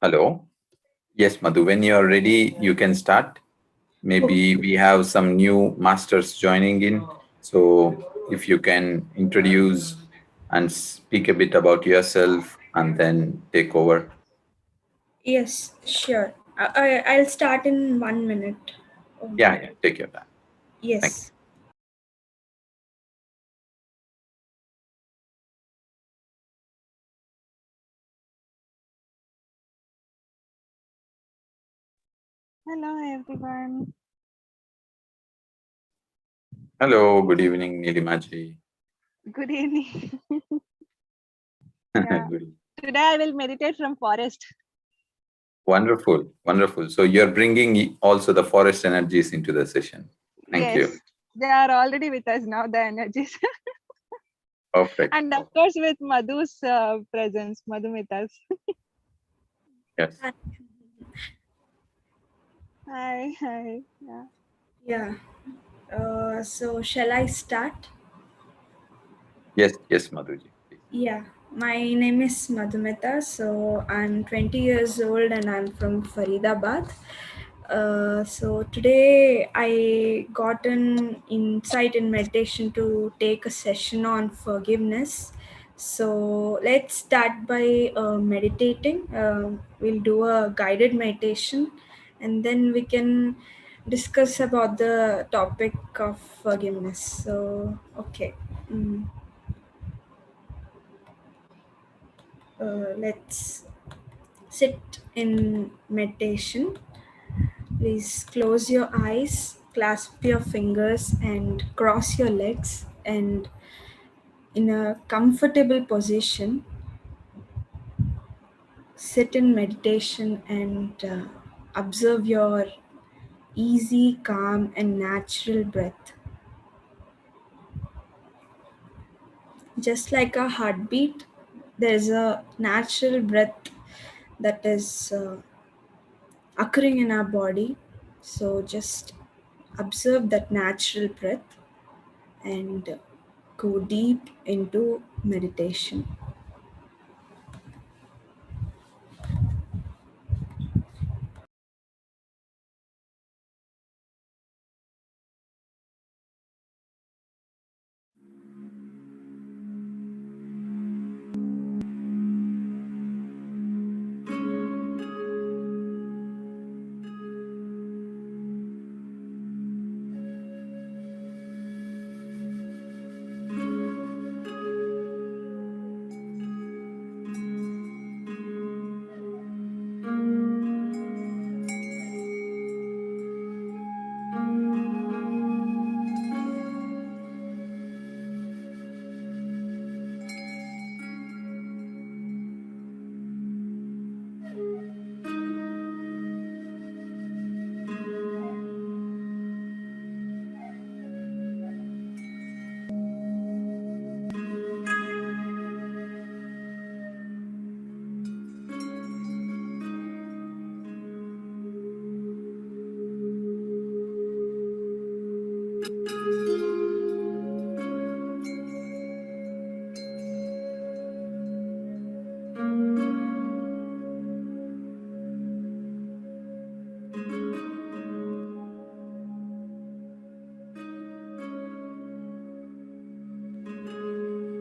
Hello. Yes, Madhu, when you're ready, you can start. Okay. Maybe we have some new masters joining in. So if you can introduce and speak a bit about yourself and then take over. Yes, sure. I'll start in 1 minute. Yeah, yeah, take your time. Thank you. Yes. Hello everyone. Hello, good evening, Nilimaji. Good evening. Good Yeah. evening. Today I will meditate from forest. Wonderful, wonderful. So you're bringing also the forest energies into the session. Thank you. Yes. They are already with us now, the energies. Perfect. And of course with Madhu's presence, Madhumitha's. Yes. Hi, hi. Yeah. Yeah. So shall I start? Yes, yes, Madhuji, please. Yeah. My name is Madhumitha. So I'm 20 years old and I'm from Faridabad. So today I got an insight in meditation to take a session on forgiveness. So let's start by meditating. We'll do a guided meditation and then we can discuss about the topic of forgiveness. So, okay. Mm. Let's sit in meditation. Please close your eyes, clasp your fingers, and cross your legs. And in a comfortable position, sit in meditation and observe your easy, calm, and natural breath. Just like a heartbeat, there's a natural breath that is occurring in our body. So just observe that natural breath and go deep into meditation.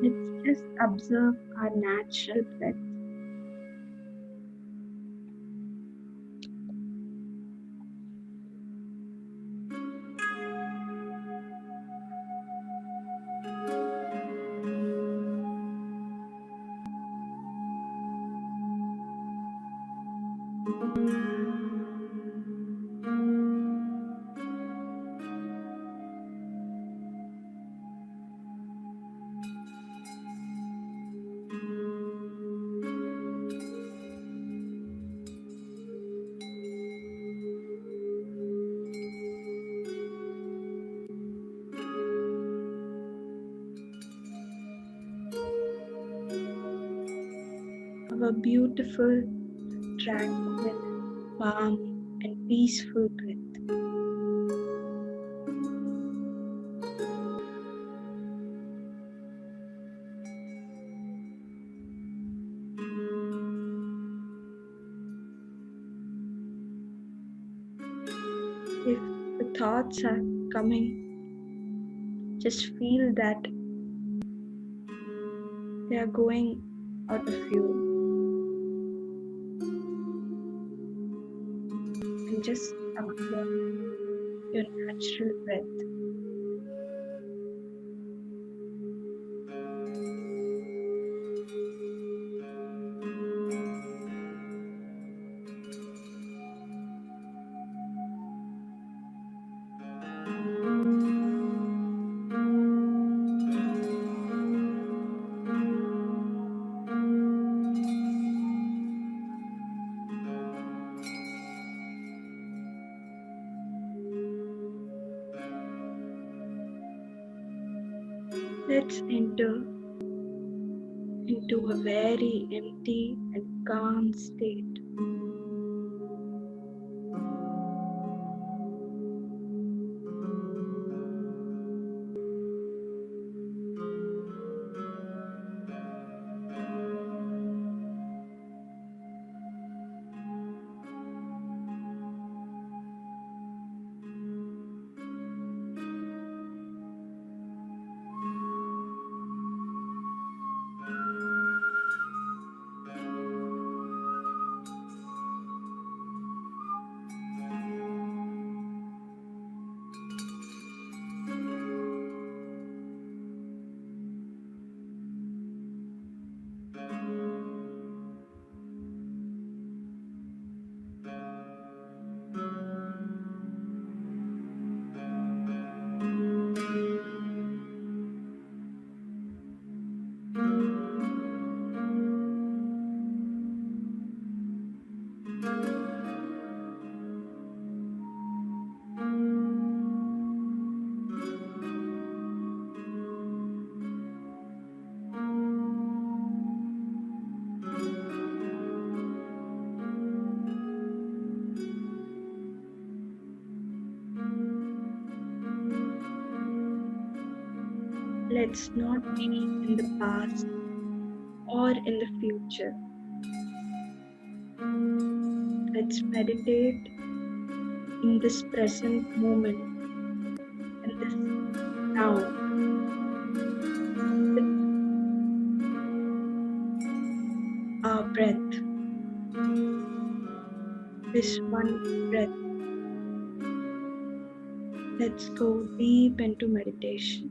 Let's just observe our natural breath. Our beautiful, tranquil, calm, and peaceful breath. thoughts are coming, just feel that they are going out of you and just observe your natural breath. Let's enter into a very empty and calm state. Let's not be in the past or in the future. Let's meditate in this present moment, in this now, with our breath, this one breath. Let's go deep into meditation.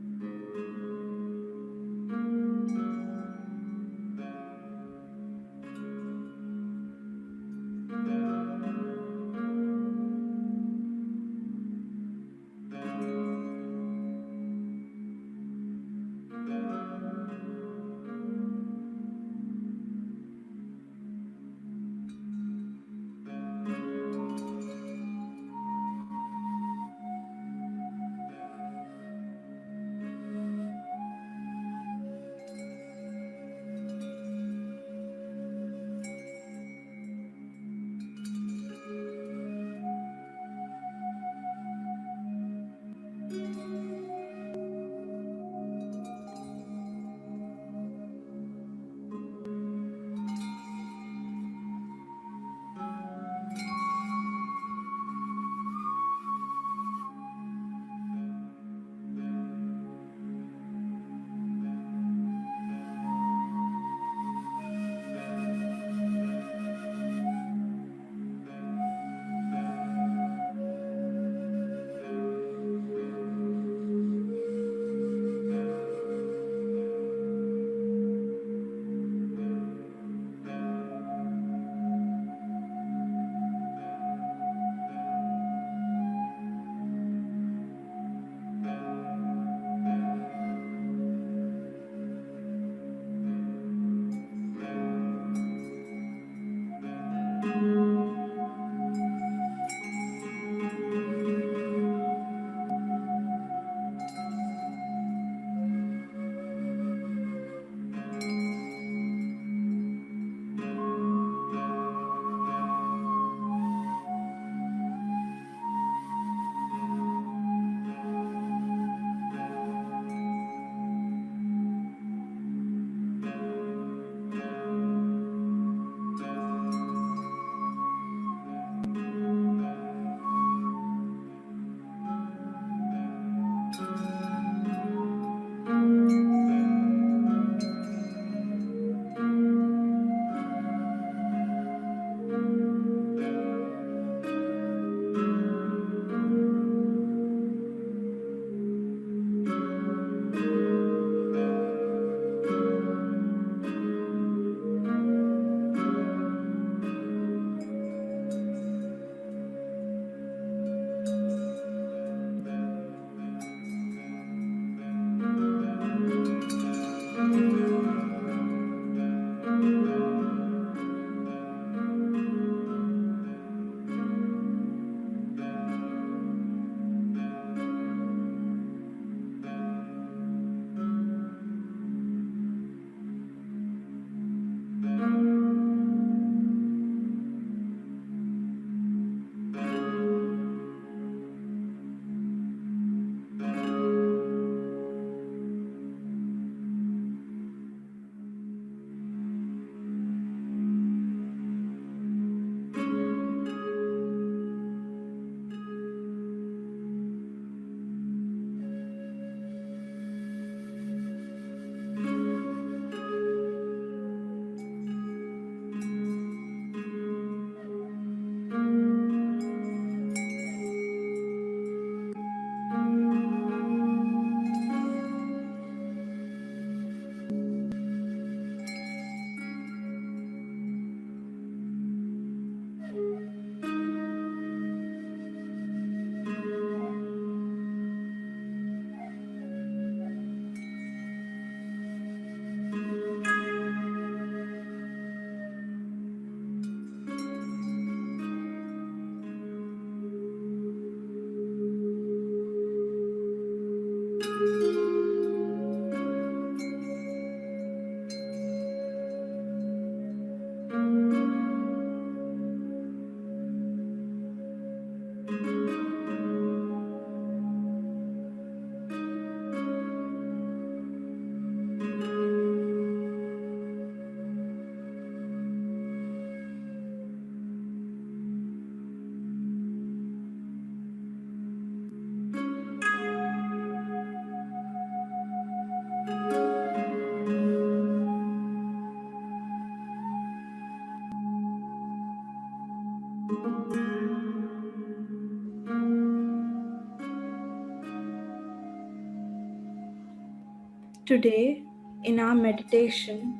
Today, in our meditation,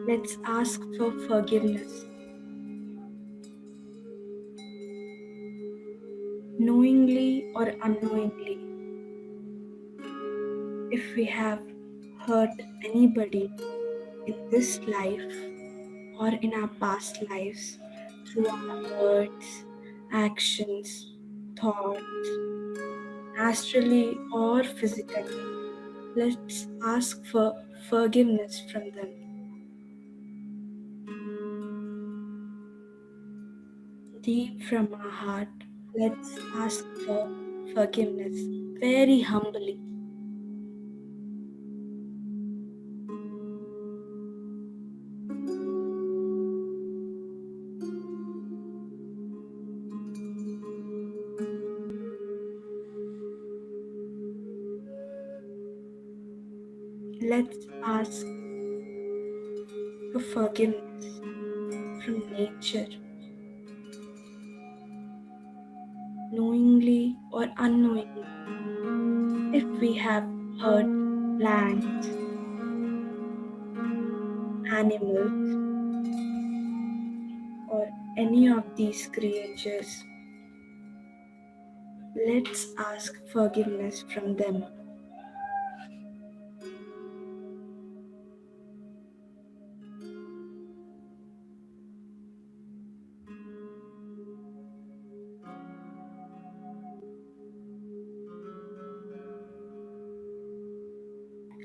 let's ask for forgiveness. Knowingly or unknowingly, if we have hurt anybody in this life or in our past lives through our words, actions, thoughts, astrally or physically, let's ask for forgiveness from them. Deep from our heart, let's ask for forgiveness very humbly. Let's ask for forgiveness from nature, knowingly or unknowingly. If we have hurt plants, animals, or any of these creatures, let's ask forgiveness from them.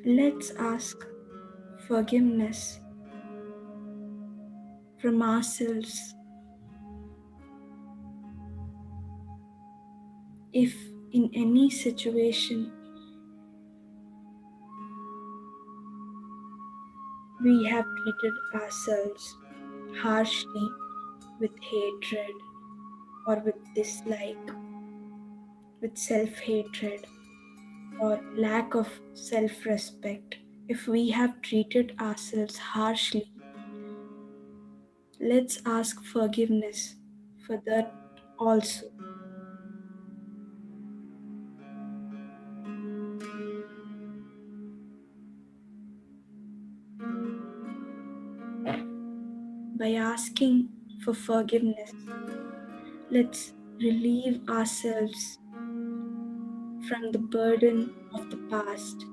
Let's ask forgiveness from ourselves if in any situation we have treated ourselves harshly with hatred or with dislike, with self hatred. or lack of self respect, if we have treated ourselves harshly, let's ask forgiveness for that also. By asking for forgiveness, let's relieve ourselves from the burden of the past.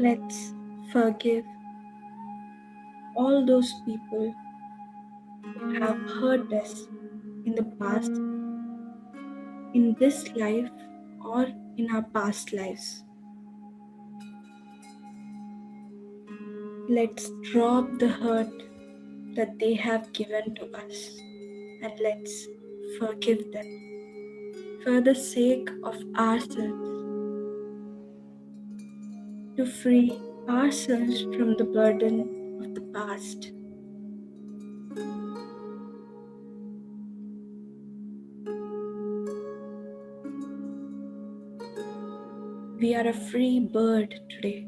Let's forgive all those people who have hurt us in the past, in this life, or in our past lives. Let's drop the hurt that they have given to us and let's forgive them for the sake of ourselves, to free ourselves from the burden of the past. We are a free bird today.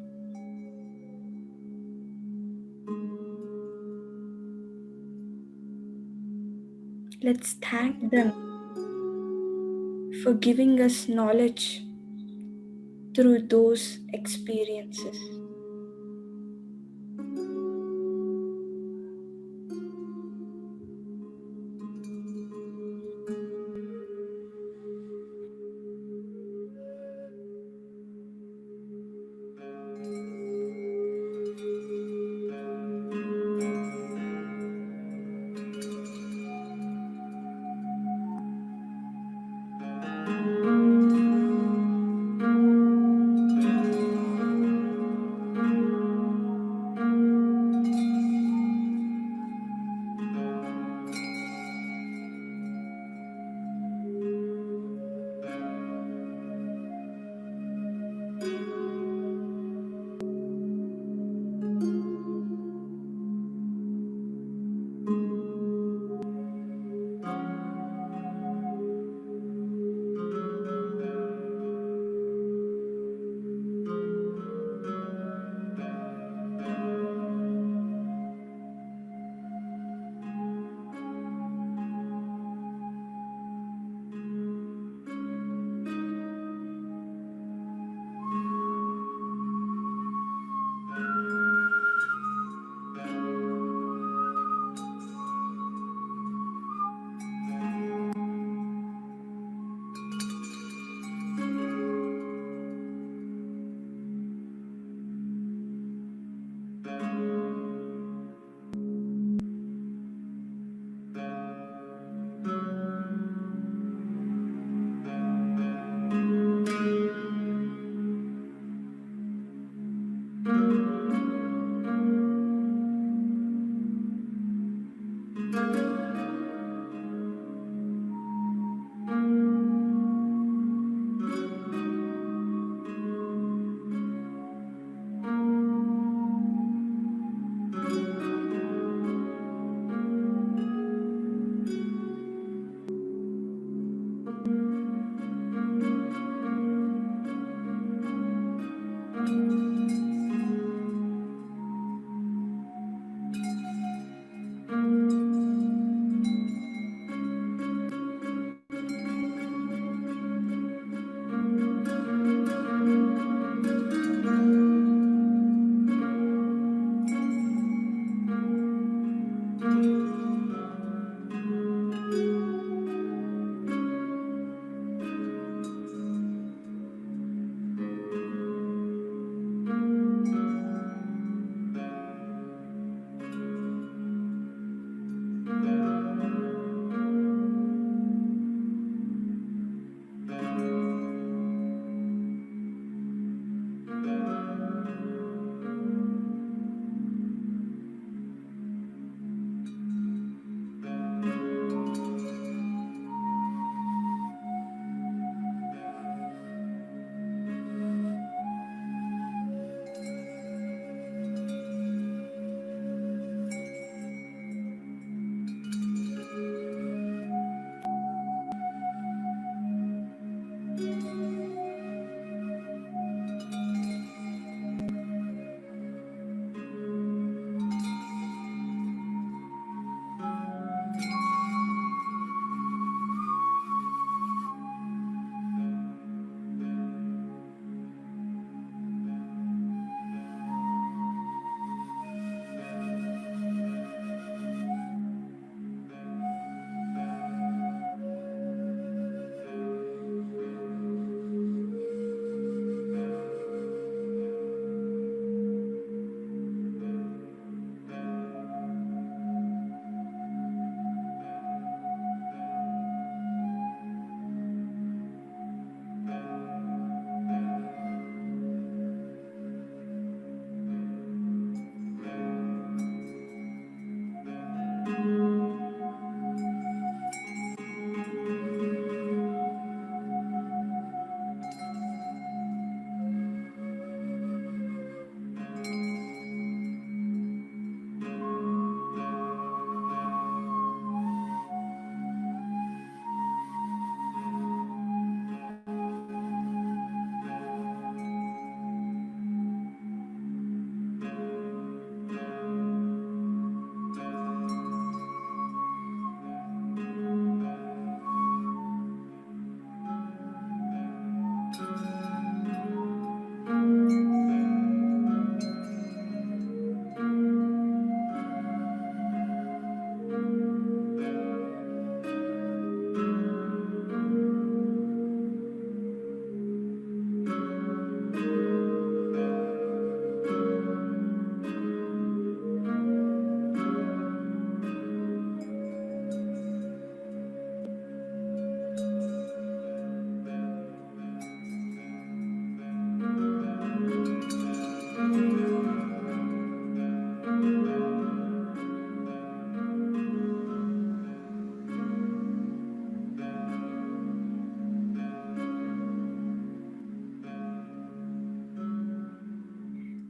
Let's thank them for giving us knowledge through those experiences.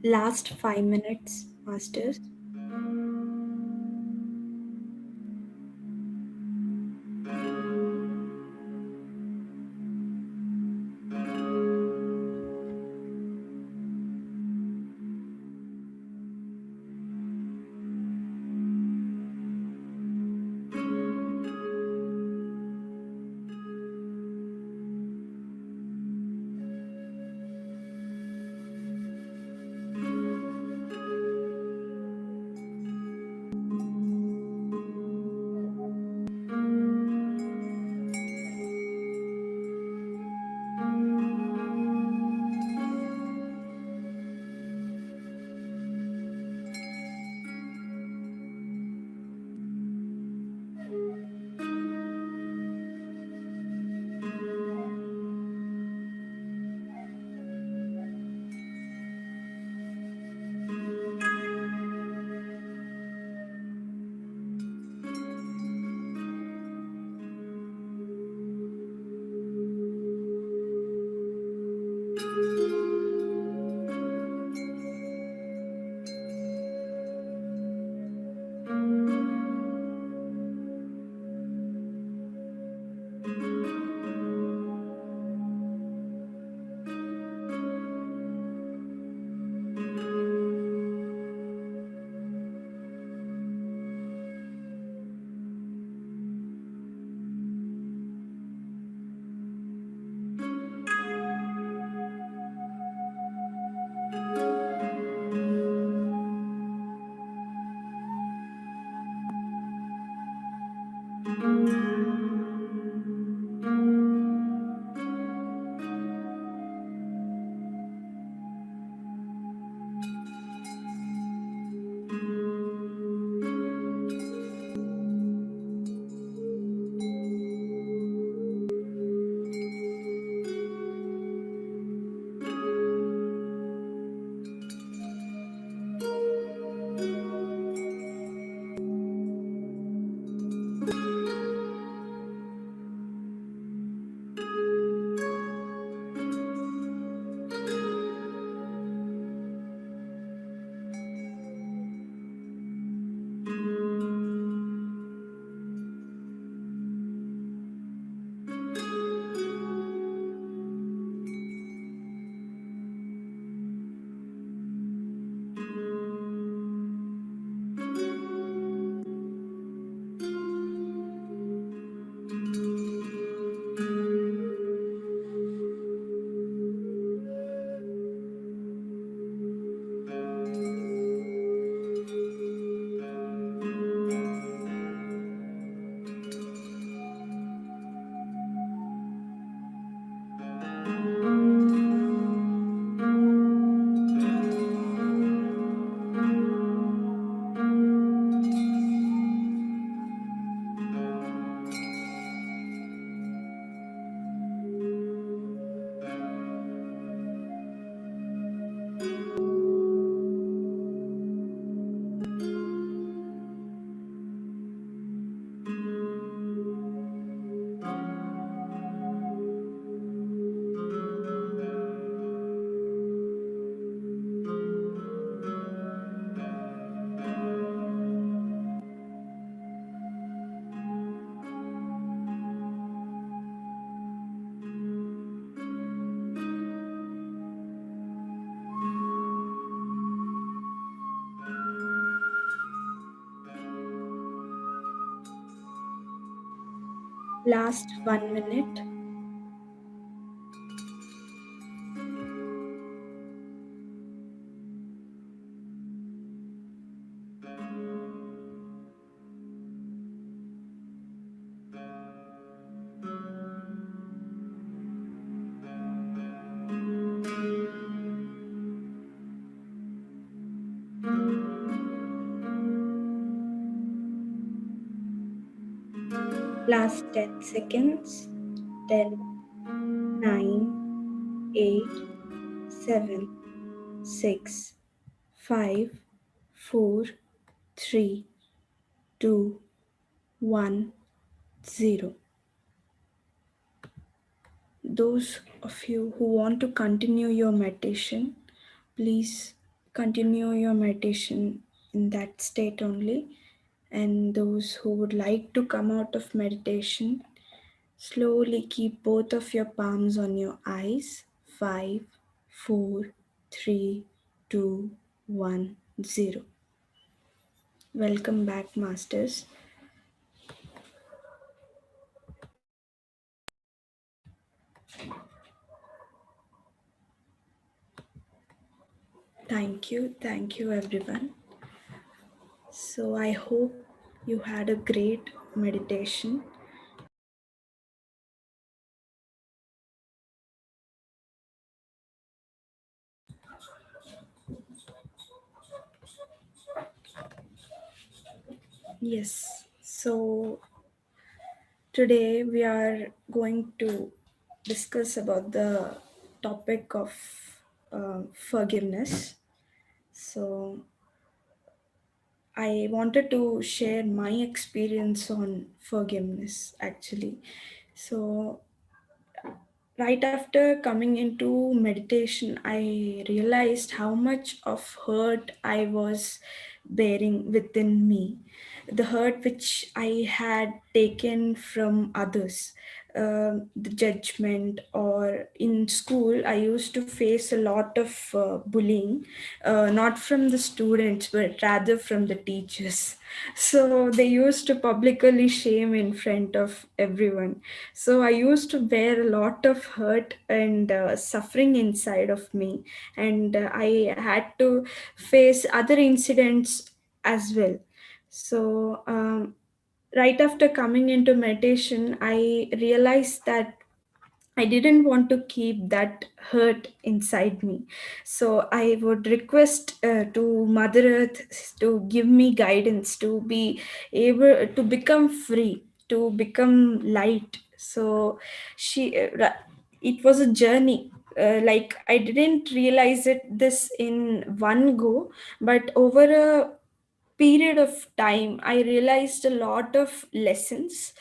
Last 5 minutes, masters. Last 1 minute. Last 10 seconds. 10, 9, 8, 7, 6, 5, 4, 3, 2, 1, 0. Those of you who want to continue your meditation, please continue your meditation in that state only. And those who would like to come out of meditation, slowly keep both of your palms on your eyes. 5, 4, 3, 2, 1, 0. Welcome back, Masters. Thank you, everyone. So, I hope you had a great meditation. Yes, so today we are going to discuss about the topic of forgiveness. So, I wanted to share my experience on forgiveness actually. So, right after coming into meditation, I realized how much of hurt I was bearing within me, the hurt which I had taken from others, the judgment. Or in school, I used to face a lot of bullying, not from the students, but rather from the teachers. So they used to publicly shame in front of everyone. So I used to bear a lot of hurt and suffering inside of me, and I had to face other incidents as well. So right after coming into meditation, I realized that I didn't want to keep that hurt inside me. So I would request to Mother Earth to give me guidance to be able to become free, to become light. So it was a journey. Like I didn't realize it this in one go, but over a period of time I realized a lot of lessons.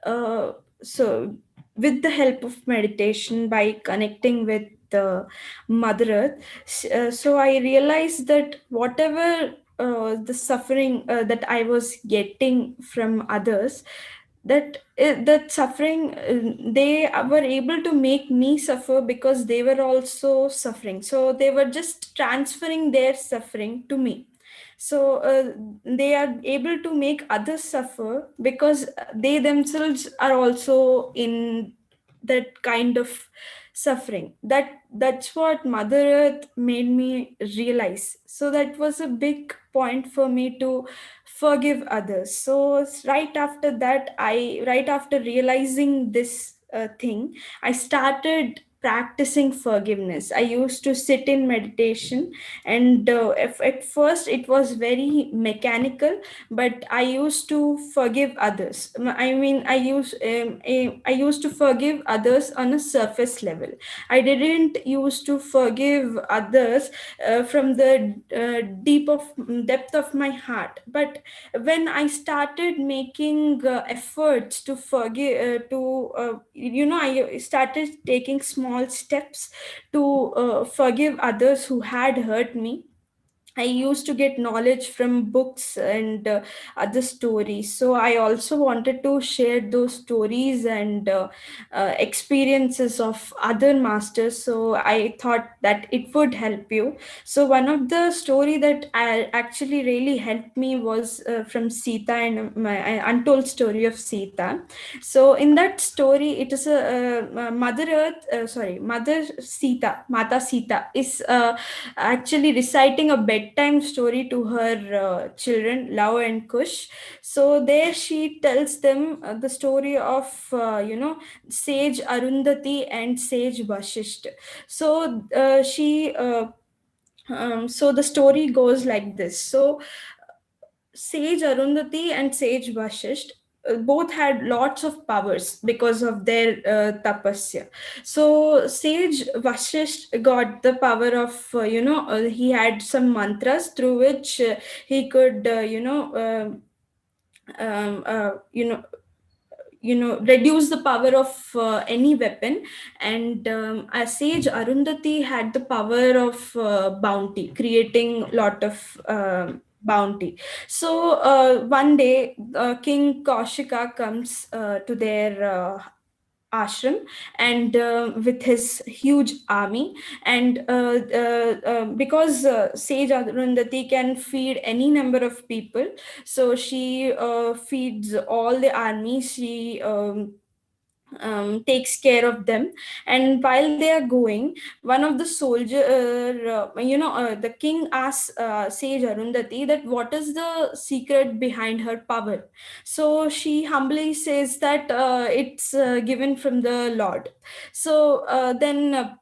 uh, so with the help of meditation, by connecting with the Mother Earth, so I realized that whatever the suffering that I was getting from others, that suffering, they were able to make me suffer because they were also suffering, so they were just transferring their suffering to me. So they are able to make others suffer because they themselves are also in that kind of suffering. That's what Mother Earth made me realize. So that was a big point for me to forgive others. So right after realizing this thing, I started practicing forgiveness. I used to sit in meditation, and if at first it was very mechanical, but I used to forgive others. I used to forgive others on a surface level. I didn't used to forgive others from the deep of depth of my heart. But when I started making efforts to forgive, I started taking small steps to forgive others who had hurt me. I used to get knowledge from books and other stories. So I also wanted to share those stories and experiences of other masters. So I thought that it would help you. So one of the story that actually really helped me was from Sita, and my untold story of Sita. So in that story, it is a Mother Earth, Mother Sita, Mata Sita is actually reciting a bedtime story to her children, Love and Kush. So there she tells them the story of Sage Arundhati and Sage Vashisht. So so the story goes like this. So Sage Arundhati and Sage Vashisht, both had lots of powers because of their tapasya. So sage Vashisht got the power of, he had some mantras through which he could, um, uh, you know reduce the power of any weapon. And sage Arundhati had the power of bounty, creating lot of bounty. So one day King Kaushika comes to their ashram, and with his huge army. And because sage Arundhati can feed any number of people, so she feeds all the army. She takes care of them. And while they are going, one of the soldier, the king asks sage Arundhati that what is the secret behind her power. So she humbly says that it's given from the Lord. So then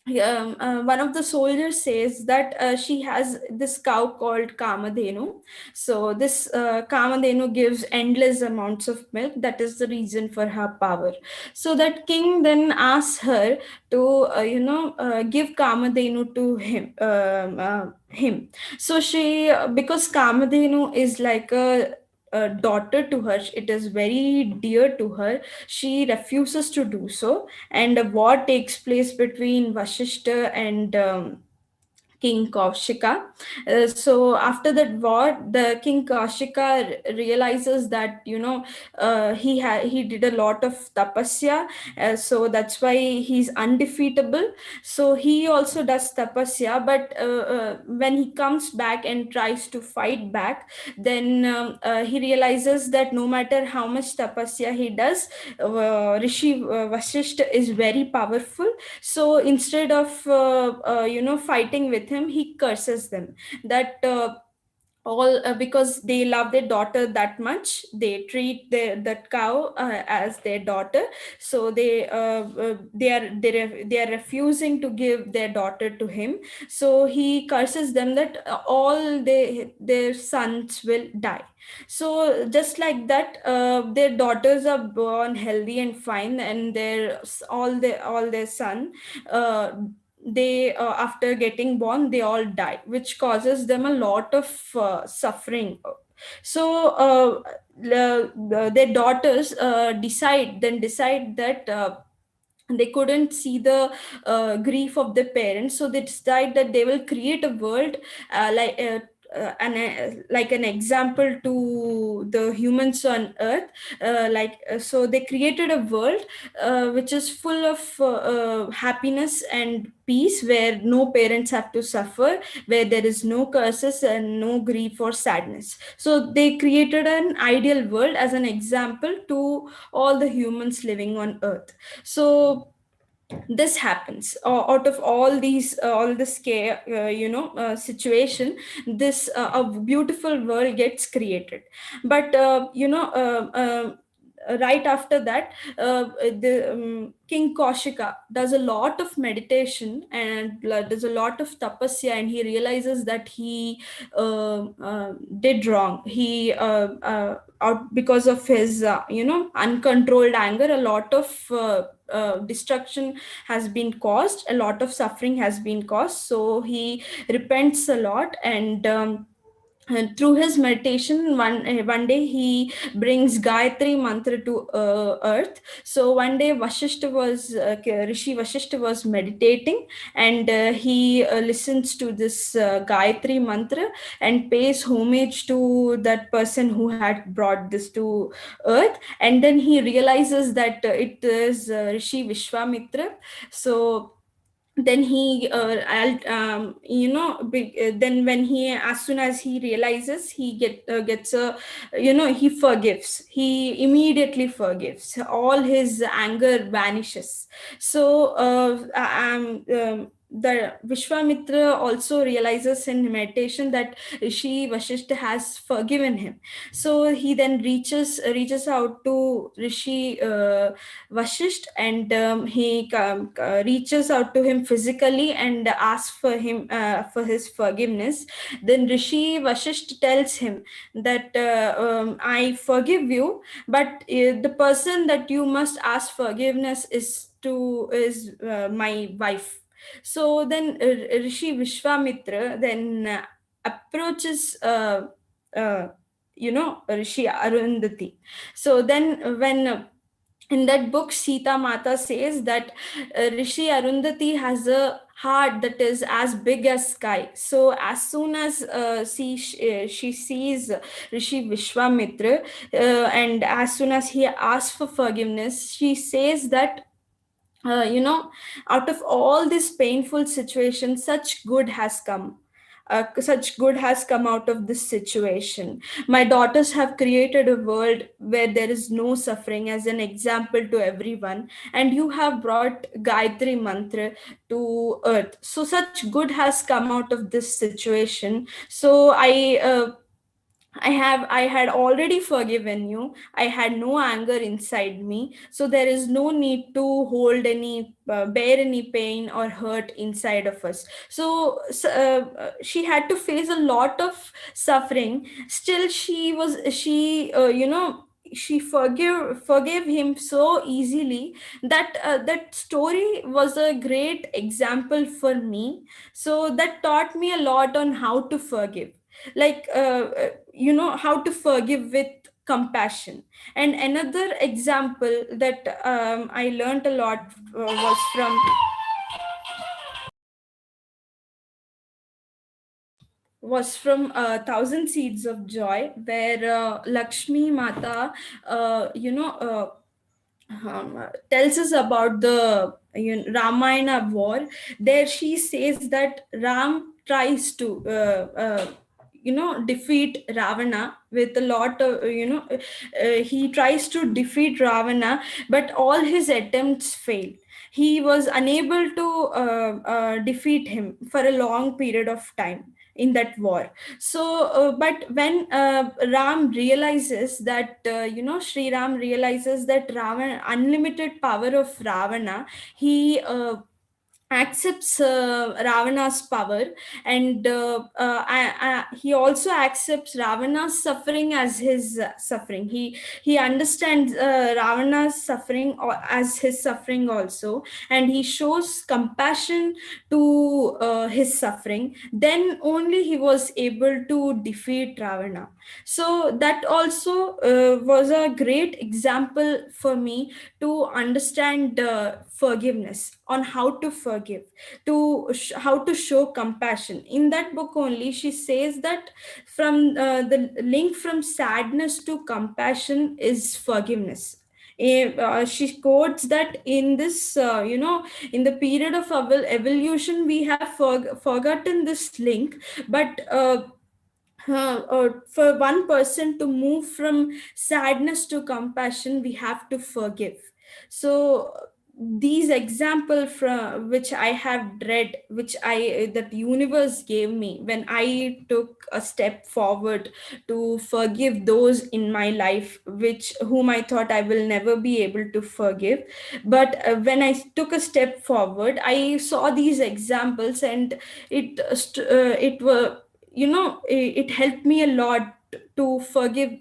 one of the soldiers says that she has this cow called Kamadhenu. So this Kamadhenu gives endless amounts of milk. That is the reason for her power. So that king then asks her to, give Kamadhenu to him. So she, because Kamadhenu is like a daughter to her, it is very dear to her. She refuses to do so, and a war takes place between Vashishta and King Kaushika. So after that war, the King Kaushika realizes that, he did a lot of tapasya, so that's why he's undefeatable. So he also does tapasya, but when he comes back and tries to fight back, then he realizes that no matter how much tapasya he does, Rishi Vasishtha is very powerful. So instead of fighting with him, he curses them, that all because they love their daughter that much, they treat that cow as their daughter. So they are refusing to give their daughter to him. So he curses them that all their sons will die. So just like that, their daughters are born healthy and fine, and all their son, uh, they after getting born, they all die, which causes them a lot of suffering. So their daughters decide that they couldn't see the grief of their parents, so they decide that they will create a world like an example to the humans on earth. So they created a world which is full of happiness and peace, where no parents have to suffer, where there is no curses and no grief or sadness. So they created an ideal world as an example to all the humans living on earth. So this happens out of all this care, situation. This a beautiful world gets created. But right after that, the King Kaushika does a lot of meditation and does a lot of tapasya, and he realizes that he did wrong. He out because of his uncontrolled anger, a lot of destruction has been caused, a lot of suffering has been caused. So he repents a lot, and through his meditation, one day he brings Gayatri mantra to earth. So one day Rishi Vashishta was meditating, and he listens to this Gayatri mantra and pays homage to that person who had brought this to earth. And then he realizes that it is Rishi Vishwamitra. So then he then when he, as soon as he realizes, he gets a, he forgives, he immediately forgives, all his anger vanishes. So the Vishwamitra also realizes in meditation that Rishi Vashishta has forgiven him. So he then reaches out to Rishi Vashisht, and he reaches out to him physically and asks for his forgiveness. Then Rishi Vashisht tells him that I forgive you, but the person that you must ask forgiveness is my wife. So then Rishi Vishwamitra then approaches Rishi Arundhati. So then when in that book, Sita Mata says that Rishi Arundhati has a heart that is as big as sky. So as soon as she sees Rishi Vishwamitra, and as soon as he asks for forgiveness, she says that out of all these painful situations, such good has come out of this situation. My daughters have created a world where there is no suffering as an example to everyone, and you have brought Gayatri Mantra to earth. So, such good has come out of this situation. So, I had already forgiven you. I had no anger inside me. So there is no need to bear any pain or hurt inside of us. So she had to face a lot of suffering. Still, she forgave him so easily that that story was a great example for me. So that taught me a lot on how to forgive, like how to forgive with compassion. And another example that I learned a lot was from Thousand Seeds of Joy, where Lakshmi Mata tells us about the Ramayana war. There she says that Ram tries to defeat Ravana with a lot of he tries to defeat Ravana, but all his attempts fail. He was unable to defeat him for a long period of time in that war. But when Ram realizes that Sri Ram realizes that Ravana unlimited power of Ravana, he accepts Ravana's power, and he also accepts Ravana's suffering as his suffering. He understands Ravana's suffering as his suffering also, and he shows compassion to his suffering. Then only he was able to defeat Ravana. So that also was a great example for me to understand forgiveness, on how to forgive, how to show compassion. In that book only, she says that from the link from sadness to compassion is forgiveness. She quotes that in this, in the period of our evolution, we have forgotten this link, but for one person to move from sadness to compassion, we have to forgive. So these example from which I have read, which I that universe gave me when I took a step forward to forgive those in my life which whom I thought I will never be able to forgive. But when I took a step forward, I saw these examples, and it were it helped me a lot to forgive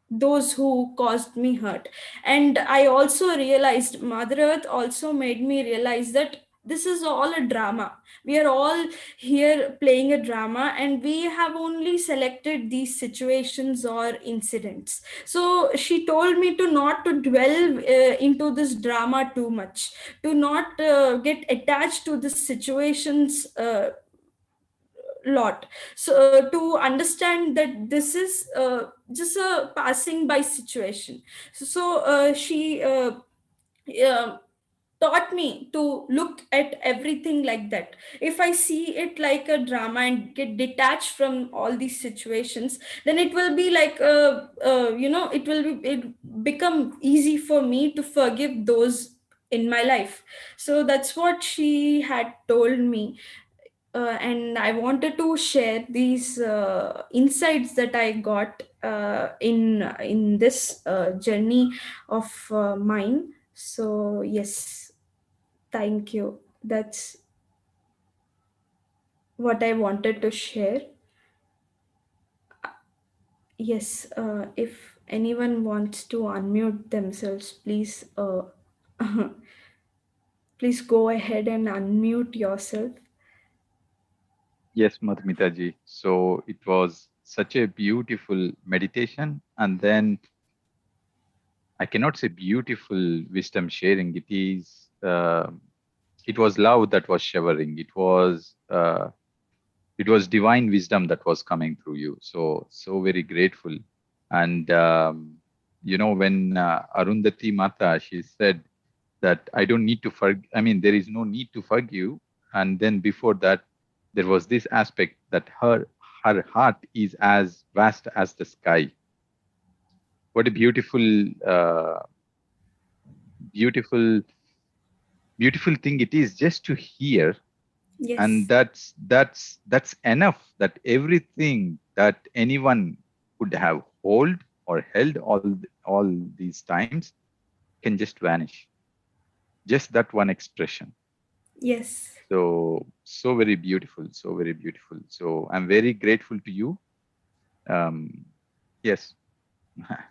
those who caused me hurt. And I also realized, Mother Earth also made me realize that this is all a drama. We are all here playing a drama, and we have only selected these situations or incidents. So she told me to not to dwell into this drama too much, to not get attached to the situations lot. So to understand that this is just a passing by situation. So she taught me to look at everything like that. If I see it like a drama and get detached from all these situations, then it will be like it become easy for me to forgive those in my life. So that's what she had told me. And I wanted to share these insights that I got in this journey of mine. So yes, thank you. That's what I wanted to share. Yes, if anyone wants to unmute themselves, please please go ahead and unmute yourself. Yes, Madhumita ji. So it was such a beautiful meditation, and then I cannot say beautiful wisdom sharing. It was love that was showering. It was divine wisdom that was coming through you. So very grateful. And when Arundhati Mata, she said that I don't need to I mean, there is no need to forgive. And then before that, there was this aspect that her heart is as vast as the sky. What a beautiful, beautiful thing it is just to hear. And Yes, that's enough, that everything that anyone could have held all these times can just vanish, just that one expression. yes. So very beautiful, so very beautiful. So I'm very grateful to you. Yes.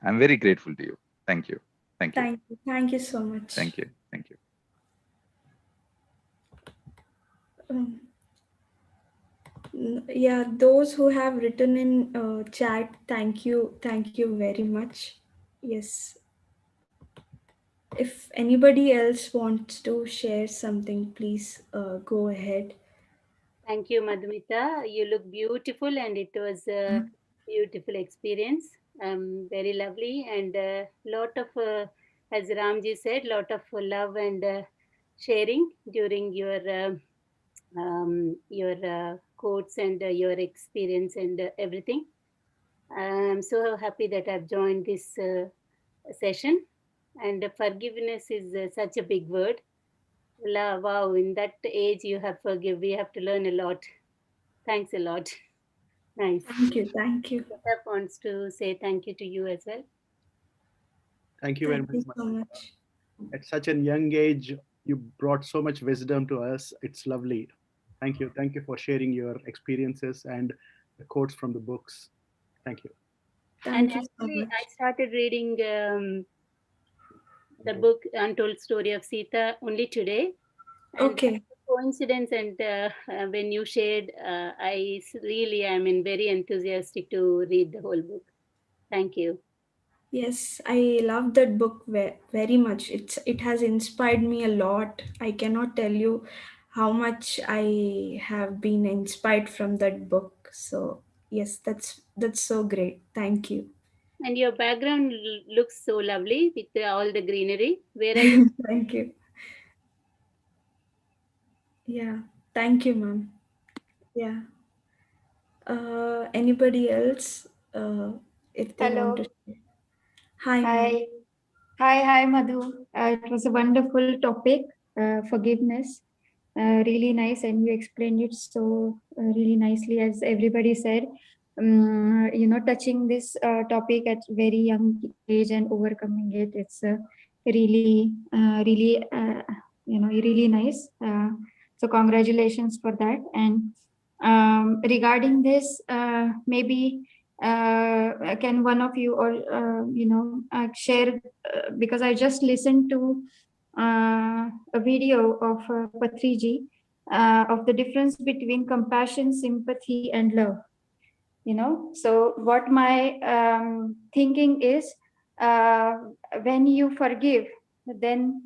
I'm very grateful to you. Thank you. Thank you. Thank you. Thank you so much. Thank you. Thank you. Um, yeah, those who have written in chat, thank you. Thank you very much. Yes. If anybody else wants to share something, please go ahead. Thank you, Madhumita. You look beautiful, and it was a beautiful experience. Very lovely, and lot of, as Ramji said, lot of love and sharing during your quotes and your experience and everything. I'm so happy that I've joined this session. And forgiveness is such a big word. Wow, in that age you have forgive. We have to learn a lot. Thanks a lot. Nice. Thank you. Thank you. Pratap wants to say thank you to you as well. Thank you very Thank much, you so Madhumita. much. At such a young age, you brought so much wisdom to us. It's lovely. Thank you. Thank you for sharing your experiences and the quotes from the books. Thank you. And Thank you so actually, I much. started reading the book Untold Story of Sita only today. And Okay. coincidence, and when you shared, really am in very enthusiastic to read the whole book. Thank you. Yes, I love that book very much. It has inspired me a lot. I cannot tell you how much I have been inspired from that book. So yes, that's so great. Thank you. And your background looks so lovely with all the greenery. Where are you? Thank you. Yeah. Thank you, ma'am. Yeah. Anybody else? If they want to Hello. share. Hi, ma'am. Hi. Hi, Madhu. It was a wonderful topic, forgiveness. Really nice, and you explained it so really nicely, as everybody said. Touching this topic at very young age and overcoming it, it's really, really nice. So congratulations for that. And regarding this, maybe can one of you or share, because I just listened to a video of Patriji, of the difference between compassion, sympathy, and love. So what my thinking is, uh, when you forgive, then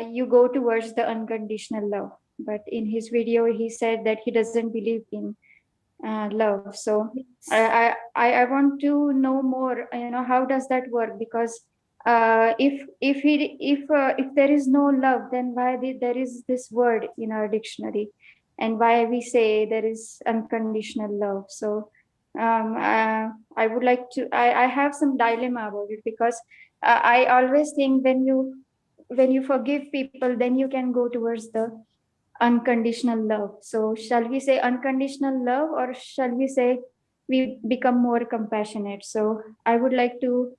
you go towards the unconditional love. But in his video, he said that he doesn't believe in love. So Yes. I want to know more, how does that work? Because if there is no love, then why there is this word in our dictionary, and why we say there is unconditional love? So I would like to, I have some dilemma about it, because I always think, when you forgive people, then you can go towards the unconditional love. So shall we say unconditional love, or shall we say we become more compassionate? So I would like to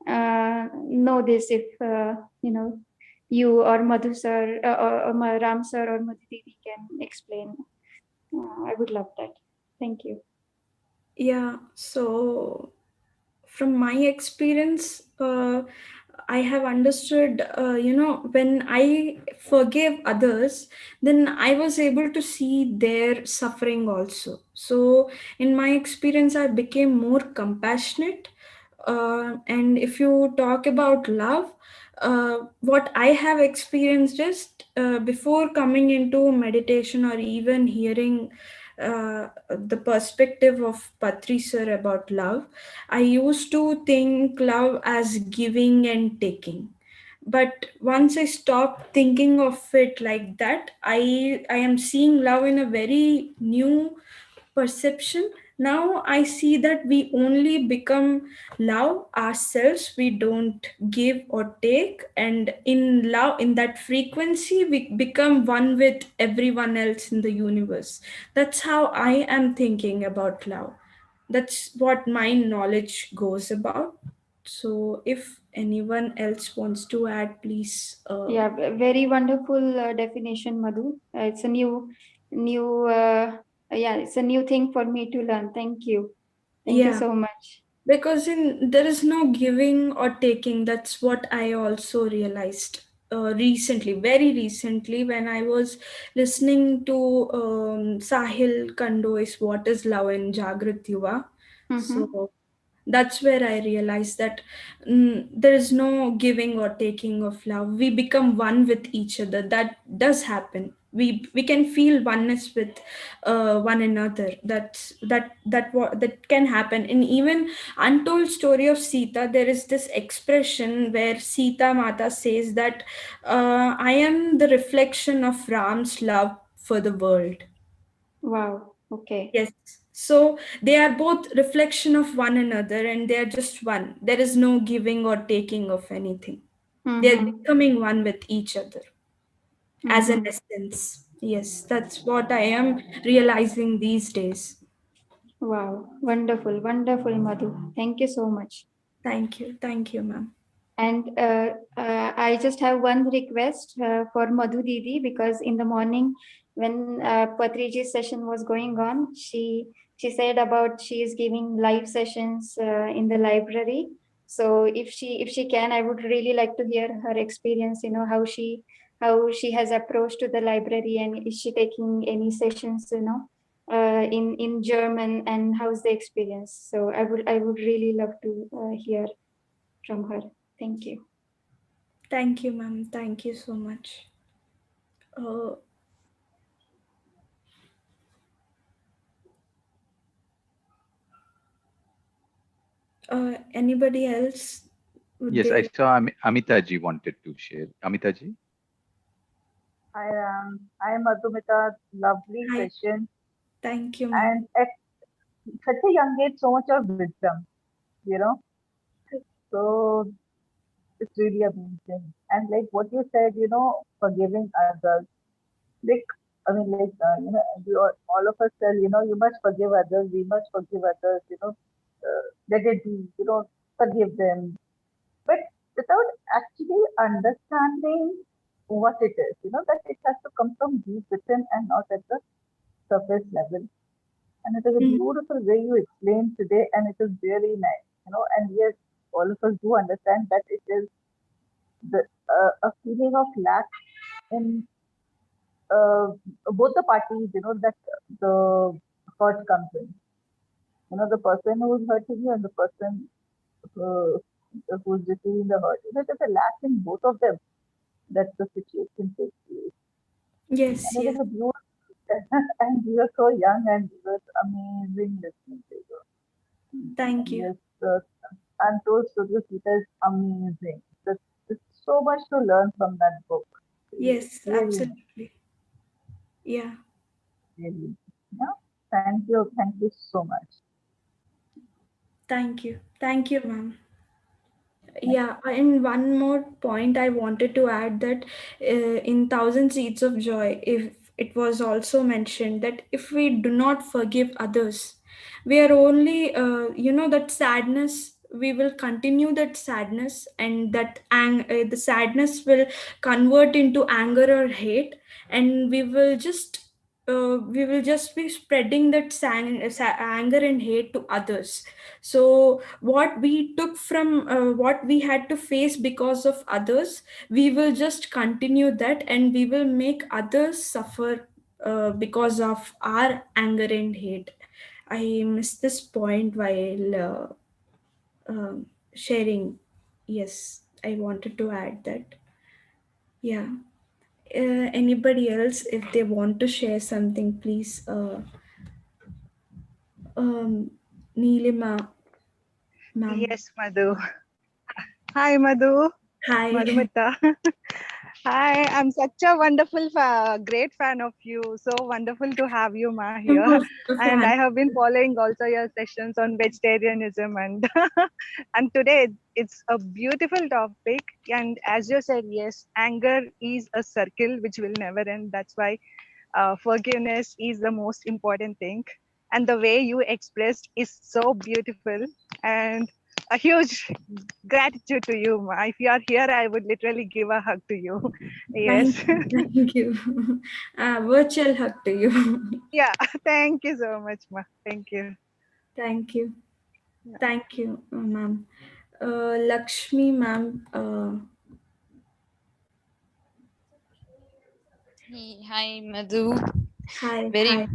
know this, if you or Madhu sir, or Ram sir or Madhu Didi can explain. I would love that. Thank you. Yeah, so from my experience, I have understood, when I forgave others, then I was able to see their suffering also. So, in my experience, I became more compassionate. And if you talk about love, what I have experienced is, before coming into meditation or even hearing the perspective of Patri sir about love, I used to think love as giving and taking. But once I stopped thinking of it like that, I am seeing love in a very new perception. Now I see that we only become love ourselves, we don't give or take, and in love, in that frequency, we become one with everyone else in the universe. That's how I am thinking about love. That's what my knowledge goes about. So if anyone else wants to add, please. Yeah, very wonderful definition, Madhu. It's a new, yeah, it's a new thing for me to learn. Thank you. Thank you Yeah, so much. because there is no giving or taking. That's what I also realized recently, very recently, when I was listening to Sahil Kando's What is Love in Jagrat Yuva. Mm-hmm. So that's where I realized that there is no giving or taking of love. We become one with each other. That does happen. We can feel oneness with one another. That can happen. In even untold story of Sita, there is this expression where Sita Mata says that I am the reflection of Ram's love for the world. Wow. Okay. Yes. So they are both reflection of one another and they are just one. There is no giving or taking of anything. They are Mm-hmm. becoming one with each other as an Mm-hmm. essence. Yes, that's what I am realizing these days. Wow. Wonderful. Wonderful, Madhu. Thank you so much. Thank you. Thank you, ma'am. And I just have one request for Madhu Didi, because in the morning when Patriji's session was going on, she said about she is giving live sessions in the library. So if she can, I would really like to hear her experience. How she has approached to the library, and is she taking any sessions? In German, and how's the experience? So I would really love to hear from her. Thank you. Thank you, ma'am. Thank you so much. Uh, Anybody else? Would Yes, I they? saw Amitaji wanted to share. Amitaji? I am Madhumitha. Lovely Hi. session, Thank you, ma'am. and at such a young age, so much of wisdom. You know, so it's really amazing. And like what you said, forgiving others. Like I mean, like all of us tell, you must forgive others. We must forgive others. Let it be. Forgive them. But without actually understanding what it is, that it has to come from deep within and not at the surface level. And it is a Mm. beautiful way you explained today, and it is really nice, and yes, all of us do understand that it is a feeling of lack in uh, both the parties, that the hurt comes in. The person who is hurting you and the person uh, who's receiving the hurt. There's a lack in both of them that the situation takes place. Yes, And it yes. is a beautiful, and you are so young and it was amazing listening to you. Thank And you. yes, the Untold Studio Theater is amazing. There's so much to learn from that book. Really, Yes, really, absolutely. Yeah. really. Yeah. Thank you. Thank you so much. Thank you. Thank you, ma'am. Yeah, and one more point I wanted to add that in Thousand Seeds of Joy, if it was also mentioned that if we do not forgive others, we are only, that sadness, we will continue that sadness, and the sadness will convert into anger or hate, and we will just be spreading that anger and hate to others. So what we took from what we had to face because of others, we will just continue that, and we will make others suffer because of our anger and hate. I missed this point while sharing. Yes, I wanted to add that. Yeah. Anybody else, if they want to share something, please. Um, Neelima, ma'am. Yes, Madhu. Hi, Madhu. Hi. Madhumitha. Hi, I'm such a wonderful, great fan of you. So wonderful to have you, Ma, I'm here. also a And I fan. have been following also your sessions on vegetarianism, and and today it's a beautiful topic. And as you said, yes, anger is a circle which will never end. That's why forgiveness is the most important thing. And the way you expressed is so beautiful. And a huge gratitude to you, Ma. If you are here, I would literally give a hug to you. Yes. Thank you. Thank you. Virtual hug to you. Yeah. Thank you so much, Ma. Thank you. Thank you. Yeah. Thank you, ma'am. Lakshmi, ma'am. Hey, hi, Madhu. Hi, Very, hi.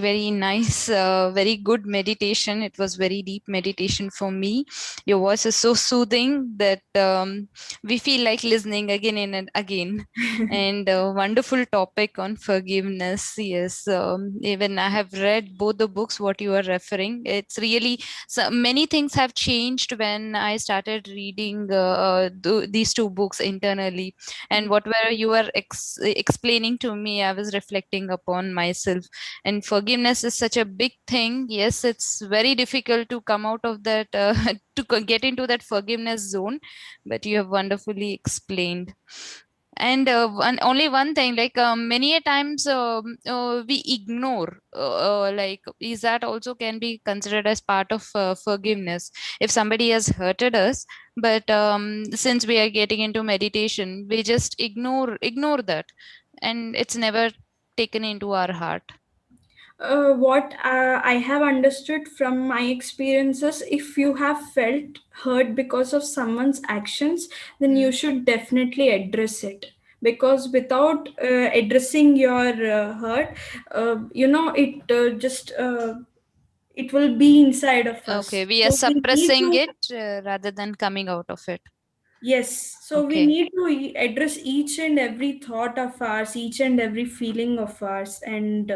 very nice. Very good meditation. It was very deep meditation for me. Your voice is so soothing that we feel like listening again and again. And wonderful topic on forgiveness. Yes, even I have read both the books. What you are referring, it's really so many things have changed when I started reading these two books internally, and whatever you were explaining to me, I was reflecting upon myself. And forgiveness is such a big thing. Yes, it's very difficult to come out of that get into that forgiveness zone, but you have wonderfully explained. And only one thing, like many a times we ignore, like is that also can be considered as part of forgiveness if somebody has hurted us, but since we are getting into meditation, we just ignore that, and it's never taken into our heart. What I have understood from my experiences, if you have felt hurt because of someone's actions, then you Mm. should definitely address it. Because without addressing your hurt, it will be inside of Okay, us. we are So we need suppressing to, it rather than coming out of it. yes, so we Okay. need to address each and every thought of ours, each and every feeling of ours, and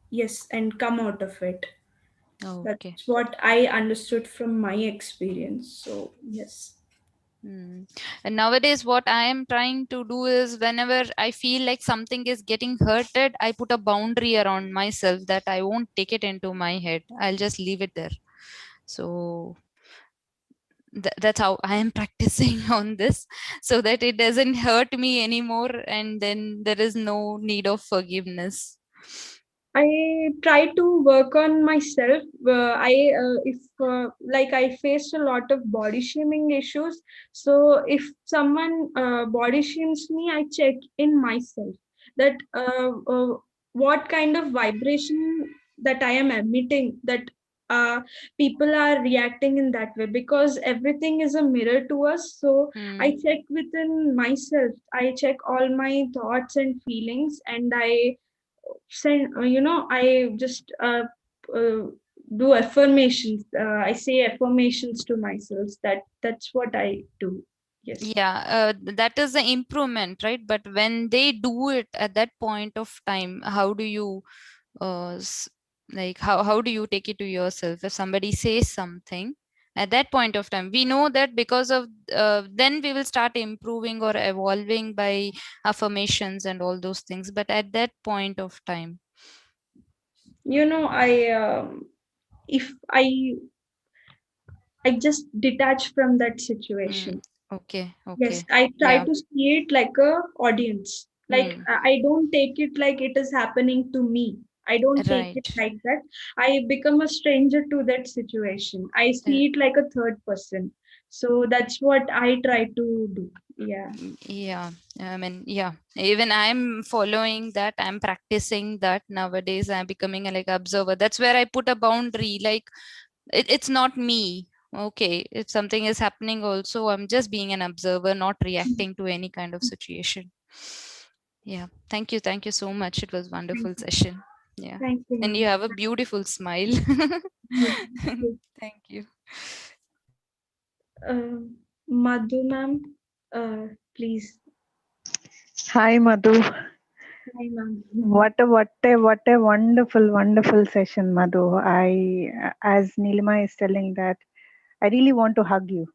yes, and come out of it. Okay. That's what I understood from my experience. So, yes. Hmm. And nowadays, what I am trying to do is whenever I feel like something is getting hurted, I put a boundary around myself that I won't take it into my head. I'll just leave it there. So that's how I am practicing on this, so that it doesn't hurt me anymore, and then there is no need of forgiveness. I try to work on myself. I if like I faced a lot of body shaming issues. So if someone body shames me, I check in myself that what kind of vibration that I am emitting, that uh, people are reacting in that way, because everything is a mirror to us. So I Hmm. check within myself. I check all my thoughts and feelings, and I just uh, do affirmations. I say affirmations to myself. That's what I do. Yes. Yeah, that is the improvement, right? But when they do it at that point of time, how do you like how do you take it to yourself if somebody says something at that point of time? We know that because of then we will start improving or evolving by affirmations and all those things, but at that point of time. I if I just detach from that situation. Okay. Yes, Okay. I try Yeah. to see it like a audience. Like Hmm. I don't take it like it is happening to me. I don't take it Right. like that. I become a stranger to that situation. I see it like a third person. So that's what I try to do. Yeah. Yeah, I mean, yeah, even I'm following that, I'm practicing that nowadays. I'm becoming a like observer. That's where I put a boundary, like it's not me. Okay, if something is happening also, I'm just being an observer, not reacting to any kind of situation. Yeah, thank you so much. It was Thank wonderful you. session. Yeah, Thank you, and you ma'am. have a beautiful smile. Thank you. Uh, Madhu ma'am, please. Hi, Madhu. Hi ma'am. What a wonderful session, Madhu. As Nilima is telling that, I really want to hug you.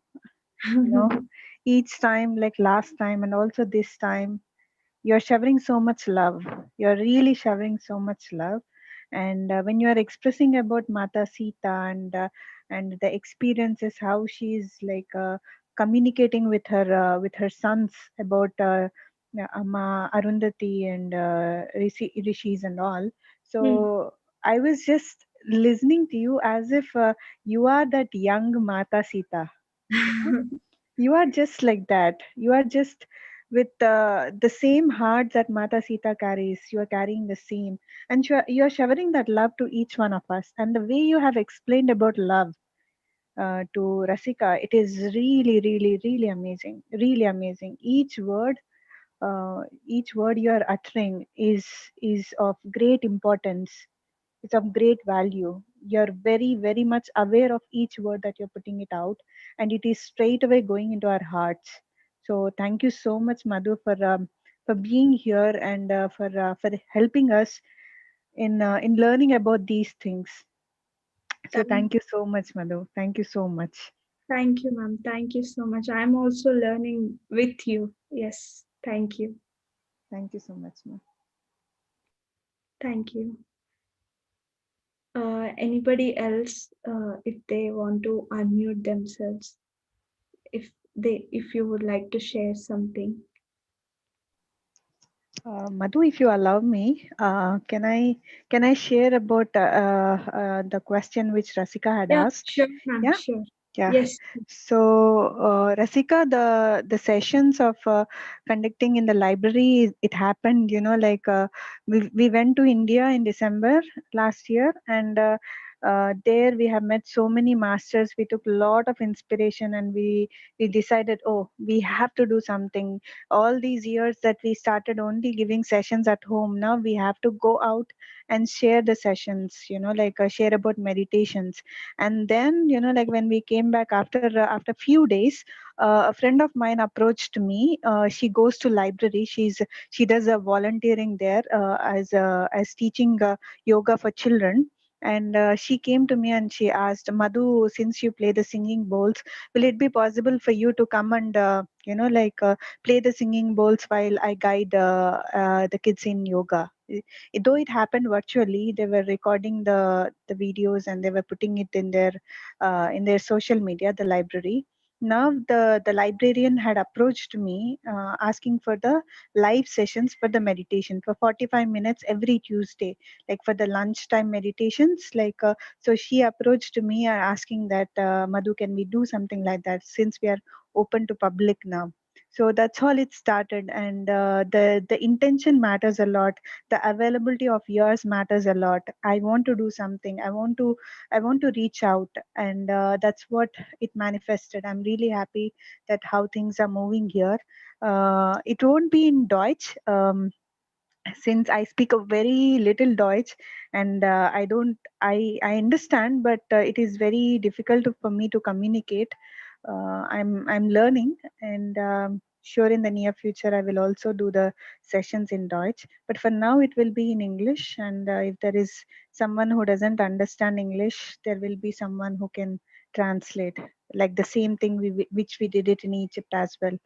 You know, each time, like last time, and also this time, you're showering so much love. You're really showering so much love. And when you are expressing about Mata Sita and the experiences, how she's like communicating with her sons about Amma Arundhati and Rishis and all. Hmm. So I was just listening to you as if you are that young Mata Sita. You know? You are just like that. You are just with the same heart that Mata Sita carries. You are carrying the same. And you are showering that love to each one of us. And the way you have explained about love to Rasika, it is really amazing. Really amazing. Each word you are uttering is of great importance. It's of great value. You're very much aware of each word that you're putting it out, and it is straight away going into our hearts. So thank you so much, Madhu, for being here and for helping us in learning about these things. So Thank thank you so much, Madhu. Thank you so much. Thank you, ma'am. Thank you so much. I'm also learning with you. Yes. Thank you. Thank you so much, ma'am. Thank you. Anybody else, if they want to unmute themselves, if you would like to share something. Madhu, if you allow me, can I share about the question which Rasika had Yeah, asked? sure, ma'am. Yeah. Sure. Yeah. Yes. So, Rasika, the sessions of conducting in the library, it happened, like we went to India in December last year, and there we have met so many masters. We took a lot of inspiration, and we decided, oh, we have to do something. All these years that we started only giving sessions at home, now we have to go out and share the sessions, like share about meditations. And then like when we came back after few days, a friend of mine approached me. She goes to library. She does a volunteering there as teaching yoga for children. And she came to me and she asked, Madhu, since you play the singing bowls, will it be possible for you to come and play the singing bowls while I guide the kids in yoga? Though it happened virtually, they were recording the videos and they were putting it in their social media, the library. Now the librarian had approached me asking for the live sessions for the meditation for 45 minutes every Tuesday, like for the lunchtime meditations. So she approached me asking that, Madhu, can we do something like that since we are open to public now? So that's how it started. And the intention matters a lot. The availability of yours matters a lot. I want to do something. I want to reach out, and that's what it manifested. I'm really happy that how things are moving here. It won't be in Deutsch. Since I speak a very little Deutsch, and I understand, but it is very difficult for me to communicate. I'm learning, and sure in the near future I will also do the sessions in Deutsch. But for now it will be in English, and if there is someone who doesn't understand English, there will be someone who can translate, like the same thing which we did it in Egypt as well.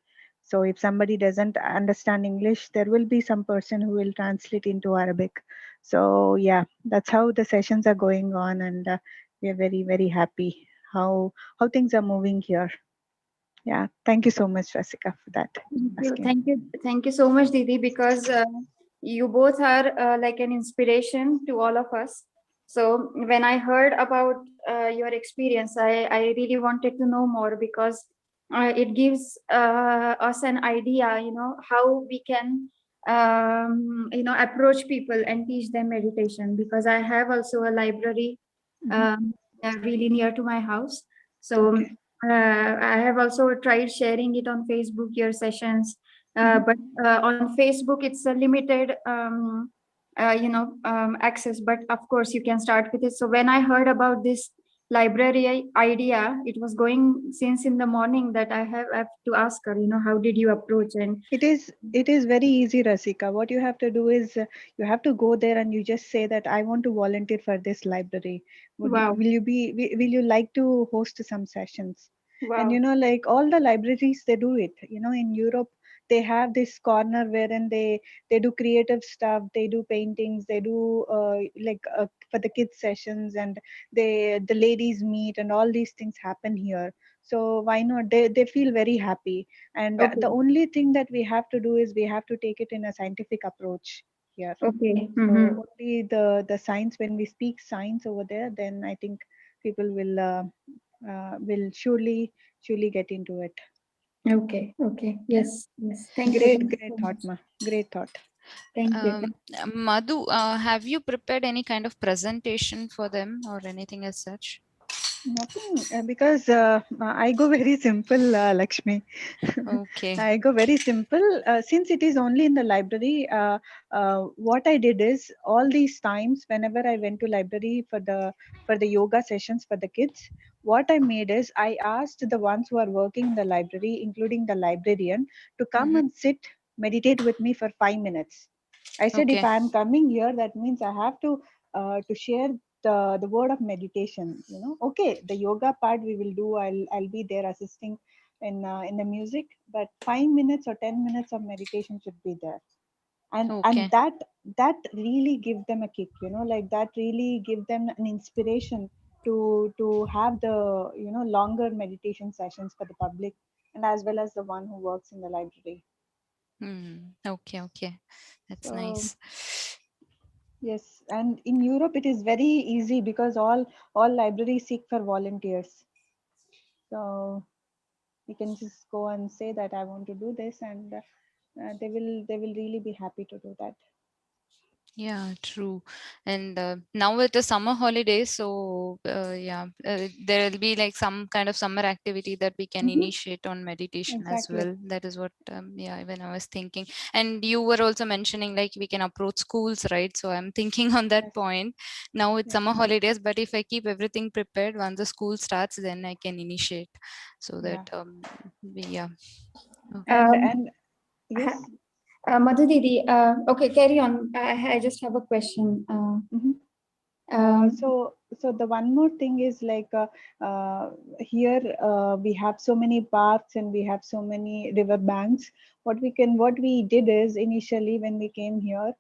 So if somebody doesn't understand English, there will be some person who will translate into Arabic. So yeah, that's how the sessions are going on, and we are very happy how things are moving here. Yeah, thank you so much, Rasika, for that asking. Thank you so much, Didi, because you both are like an inspiration to all of us. So when I heard about your experience, I really wanted to know more, because it gives us an idea, how we can approach people and teach them meditation. Because I have also a library really near to my house. So Okay. I have also tried sharing it on Facebook, your sessions, Mhm. but on Facebook it's a limited, access. But of course, you can start with it. So when I heard about this library idea, it was going since in the morning that I have to ask her, how did you approach? And It is very easy, Rasika. What you have to do is you have to go there and you just say that I want to volunteer for this library. wow, Will you like to host some sessions? And wow, like all the libraries, they do it. In Europe, they have this corner wherein they do creative stuff. They do paintings. They do like for the kids sessions, and the ladies meet, and all these things happen here. So why not? They feel very happy, and the okay, only thing that we have to do is we have to take it in a scientific approach here. okay. So only the science, when we speak science over there, then I think people will surely get into it. Okay, okay. Yeah. Yes, yes. Thank you. Great, Thank you great so thought, much. ma. Great thought. Thank you. Um, Madhu, have you prepared any kind of presentation for them or anything as such? Nothing, because I go very simple, Lakshmi. Okay. I go very simple. Since it is only in the library, what I did is all these times whenever I went to library for the yoga sessions for the kids, what I made is I asked the ones who are working in the library, including the librarian, to come Mm-hmm. and sit, meditate with me for 5 minutes. I said, if Okay. I am coming here, that means I have to share the word of meditation. Okay, the yoga part we will do. I'll be there assisting in the music, but 5 minutes or 10 minutes of meditation should be there, and Okay. that really give them a kick. Like that really give them an inspiration to have the longer meditation sessions for the public, and as well as the one who works in the library. Okay. Okay. That's So nice. yes, and in Europe it is very easy because all libraries seek for volunteers. So we can just go and say that I want to do this, and they will really be happy to do that. Yeah, true. And now it is summer holidays, so yeah, there will be like some kind of summer activity that we can Hmm. initiate on meditation as Exactly. well. That is what, yeah, when I was thinking. And you were also mentioning like we can approach schools, right? So I'm thinking on that Yes. point. Now it's Yes. summer holidays, but if I keep everything prepared, once the school starts, then I can initiate. So that, Yeah. yeah. Okay. And Um, and ha- yes. Madhu Didi, okay, carry on. I just have a question. Mhm. Um, So the one more thing is like here we have so many parks and we have so many river banks. What we did is initially when we came here,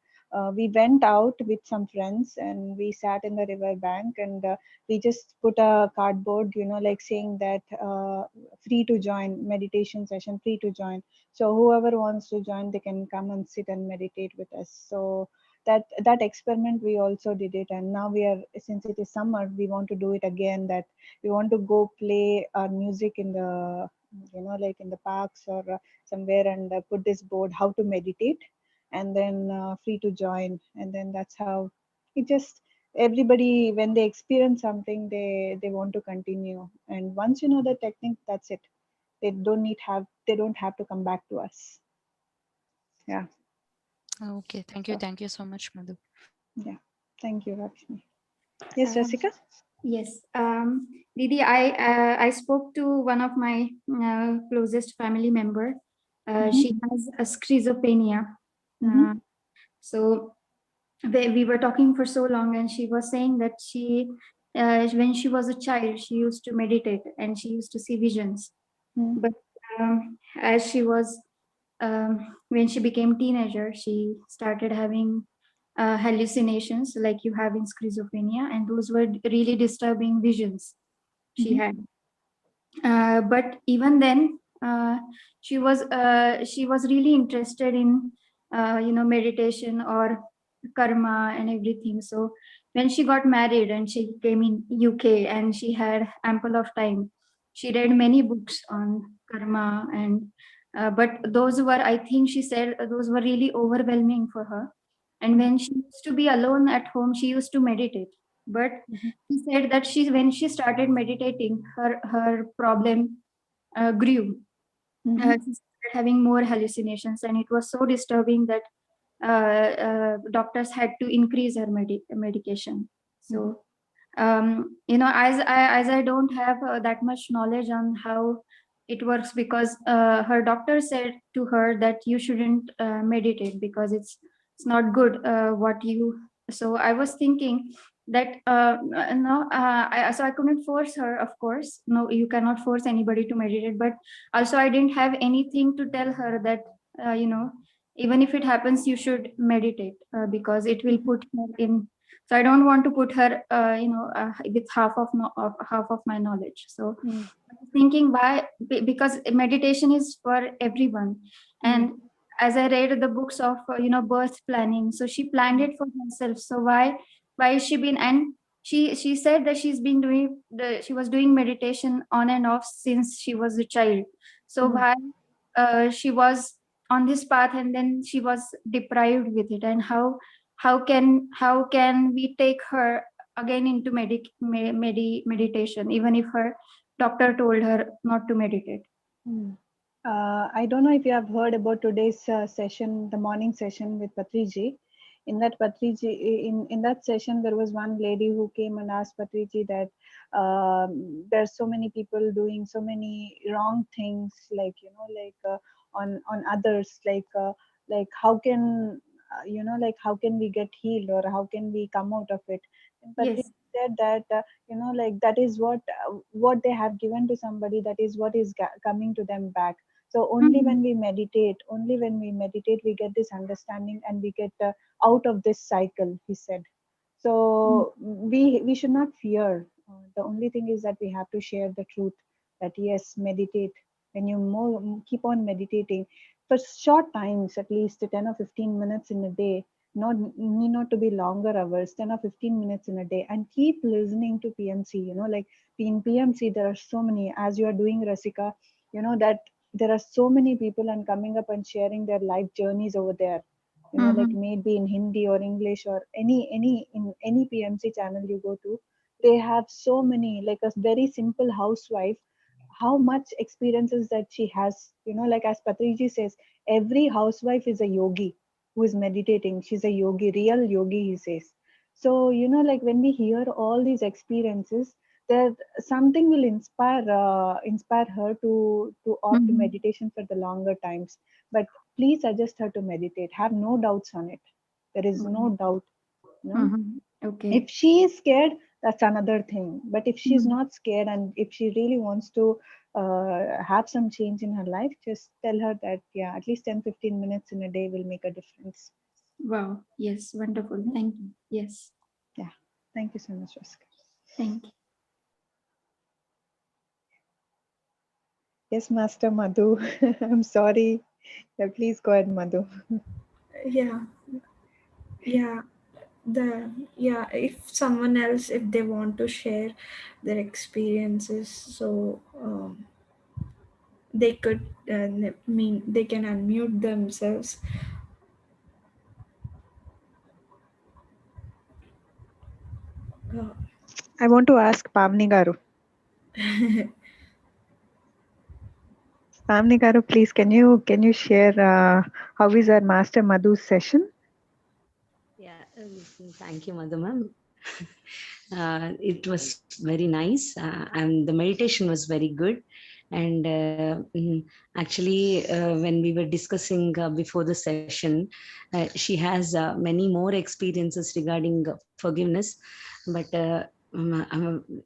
we went out with some friends and we sat in the river bank, and we just put a cardboard, like saying that free to join meditation session, free to join. So whoever wants to join, they can come and sit and meditate with us. So that experiment we also did it, and now we are, since it is summer, we want to do it again, that we want to go play our music in the like in the parks or somewhere, and put this board how to meditate, and then free to join, and then that's how it just, everybody when they experience something, they want to continue, and once you know the technique, that's it. They don't have to come back to us. Yeah. Okay. Thank you. So Thank you so much, Madhu. yeah, thank you, Lakshmi. Yes, um, Rasika. yes, Didi, I spoke to one of my closest family member. Mm-hmm. She has a schizophrenia. Mm-hmm. Uh, so we were talking for so long, and she was saying that when she was a child, she used to meditate and she used to see visions. Mm-hmm. But as she was when she became teenager, she started having hallucinations like you have in schizophrenia, and those were really disturbing visions. she had. But even then, she was really interested in meditation or karma and everything. So when she got married and she came in UK and she had ample of time, she read many books on karma and but those were, I think she said, those were really overwhelming for her. And when she used to be alone at home, she used to meditate. But she said that when she started meditating, her problem grew. She started having more hallucinations, and it was so disturbing that doctors had to increase her medication. So as I don't have that much knowledge on how it works, because her doctor said to her that you shouldn't meditate because it's not good what you. So I was thinking that no so I couldn't force her, of course. No, you cannot force anybody to meditate, but also I didn't have anything to tell her that even if it happens, you should meditate because it will put her in. So I don't want to put her with half of my knowledge. So I was thinking, why? Because meditation is for everyone. And as I read the books of birth planning, so she planned it for herself. So why is she been? And she said that she was doing meditation on and off since she was a child. So why she was on this path and then she was deprived with it, and how can we take her again into meditation, even if her doctor told her not to meditate? I don't know if you have heard about today's session, the morning session with Patriji. In that in that session, there was one lady who came and asked Patriji that there's so many people doing so many wrong things, like on others, like how can like how can we get healed, or how can we come out of it? And Patriji Yes. said that like that is what they have given to somebody, that is what is coming to them back. So Mhm. only when we meditate, we get this understanding and we get out of this cycle, he said. So we should not fear. The only thing is that we have to share the truth, that yes, meditate. When you keep on meditating for short times, at least 10 or 15 minutes in a day, need not to be longer hours, 10 or 15 minutes in a day, and keep listening to PMC. Like in PMC, there are so many, as you are doing, Rasika, that there are so many people and coming up and sharing their life journeys over there, like Mhm. maybe in Hindi or English or any PMC channel you go to. They have so many, like a very simple housewife, how much experiences that she has. Like as Patriji says, every housewife is a yogi who is meditating. She's a yogi, real yogi, he says. So like when we hear all these experiences, that something will inspire her to opt Mhm. meditation for the longer times. But please suggest her to meditate. Have no doubts on it. There is no Okay. doubt. Okay. If she is scared, that's another thing. But if she's Mhm. not scared, and if she really wants to have some change in her life, just tell her that, yeah, at least 10-15 minutes in a day will make a difference. Wow. Yes. Wonderful. Mhm. Thank you. Yes. Yeah. Thank you so much, Oscar. Thank you. Yes, Master Madhu. I'm sorry. Yeah, please go ahead, Madhu. Yeah, yeah. If someone else, if they want to share their experiences, so they could mean they can unmute themselves. Uh, I want to ask Pavni Garu. Pavni Garu, please, can you share how is our Master Madhu's session? Yeah, thank you, Madhu ma'am. It was very nice, and the meditation was very good. And actually, when we were discussing before the session, she has many more experiences regarding forgiveness, but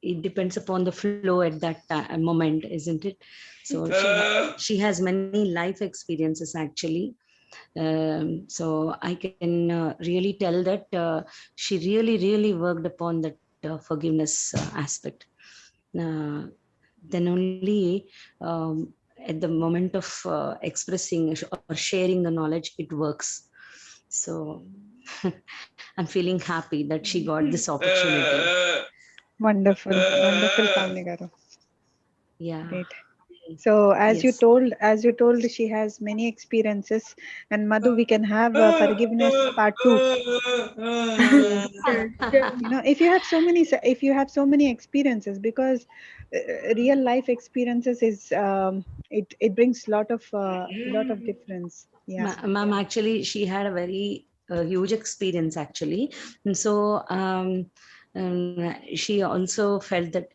it depends upon the flow at that moment, isn't it? So she has many life experiences actually. So I can really tell that she really, really worked upon that forgiveness aspect. uh, then only at the moment of expressing or sharing the knowledge, it works. So I'm feeling happy that she got this opportunity. Wonderful, wonderful, Pavni garu. Yeah. Great. So Yes. as you told, she has many experiences. And Madhu, we can have forgiveness part two. Sure, sure. You know, if you have so many experiences, because real life experiences is it brings lot of difference. Yeah. Ma'am, actually, she had a very huge experience actually. And so she also felt that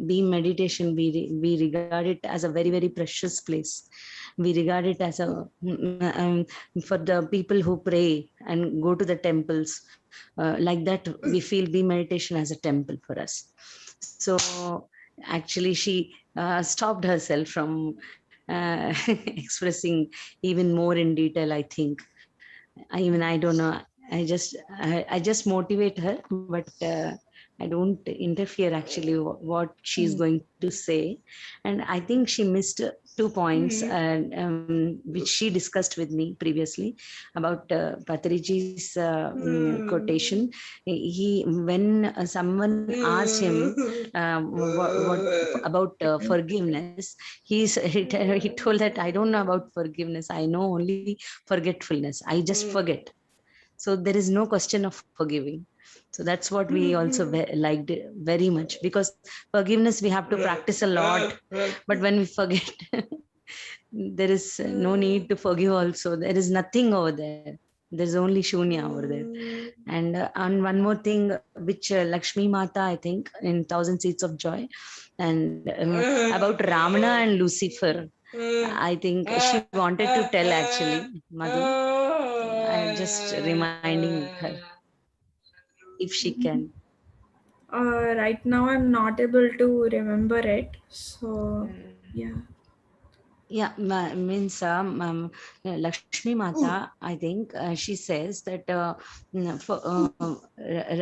being meditation, we regard it as a very, very precious place. We regard it as a, for the people who pray and go to the temples, like that, we feel be meditation as a temple for us. So actually, she stopped herself from expressing even more in detail, I think. I don't know. I just motivate her, but I don't interfere actually what she's Mm. going to say. And I think she missed 2 points, which she discussed with me previously about Patriji's quotation. He when someone asked him what about forgiveness, he told that I don't know about forgiveness. I know only forgetfulness. I just forget. So there is no question of forgiving. So that's what we also liked very much, because forgiveness we have to practice a lot, but when we forget, there is no need to forgive also. There is nothing over there. There's only shunya over there. And one more thing, which Lakshmi Mata, I think, in Thousand Seeds of Joy, and about Ravana and Lucifer, I think she wanted to tell actually, Madhu. I'm just reminding her if she can. Right now, I'm not able to remember it. So, yeah. Yeah, means Lakshmi Mata, I think she says that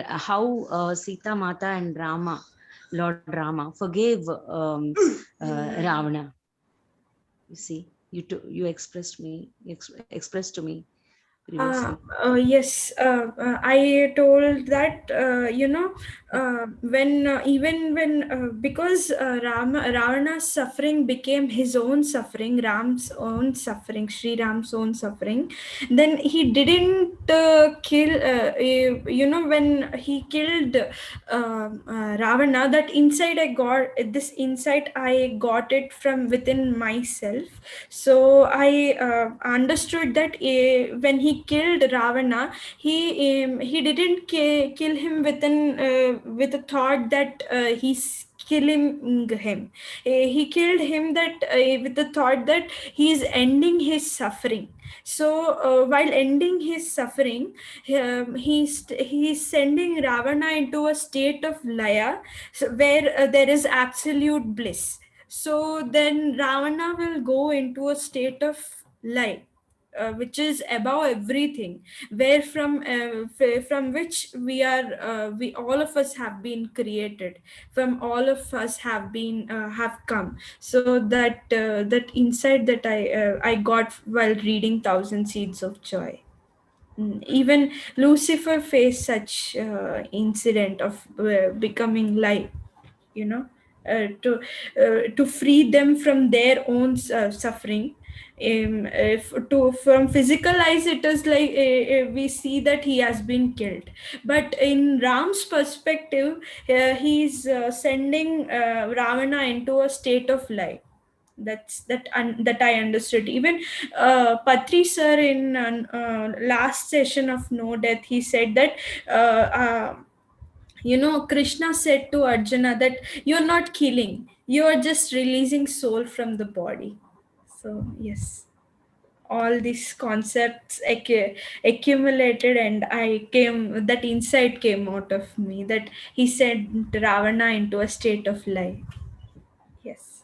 how Sita Mata and Rama, Lord Rama, forgave Ravana. You see, you expressed to me previously. Yes, I told that when even when because Ravana's suffering became his own suffering, Ram's own suffering, Sri Ram's own suffering. Then he didn't kill. When he killed Ravana, that inside I got this insight. I got it from within myself. So I understood that when he killed Ravana, he didn't kill him with a thought that he's killing him. He killed him that with the thought that he is ending his suffering. So while ending his suffering, he's sending Ravana into a state of laya, so where there is absolute bliss. So then Ravana will go into a state of light, which is above everything, where from which we all of us have been created, from all of us have come. So that insight that I got while reading Thousand Seeds of Joy. Even Lucifer faced such incident of becoming light, you know, to free them from their own suffering. If to from physical eyes, it is like we see that he has been killed, but in Ram's perspective, he's sending Ravana into a state of light. That I understood. Even Patri sir in last session of No Death, he said that Krishna said to Arjuna that you're not killing, you're just releasing soul from the body. So yes, all these concepts accumulated, and that insight came out of me, that he sent Ravana into a state of light. Yes.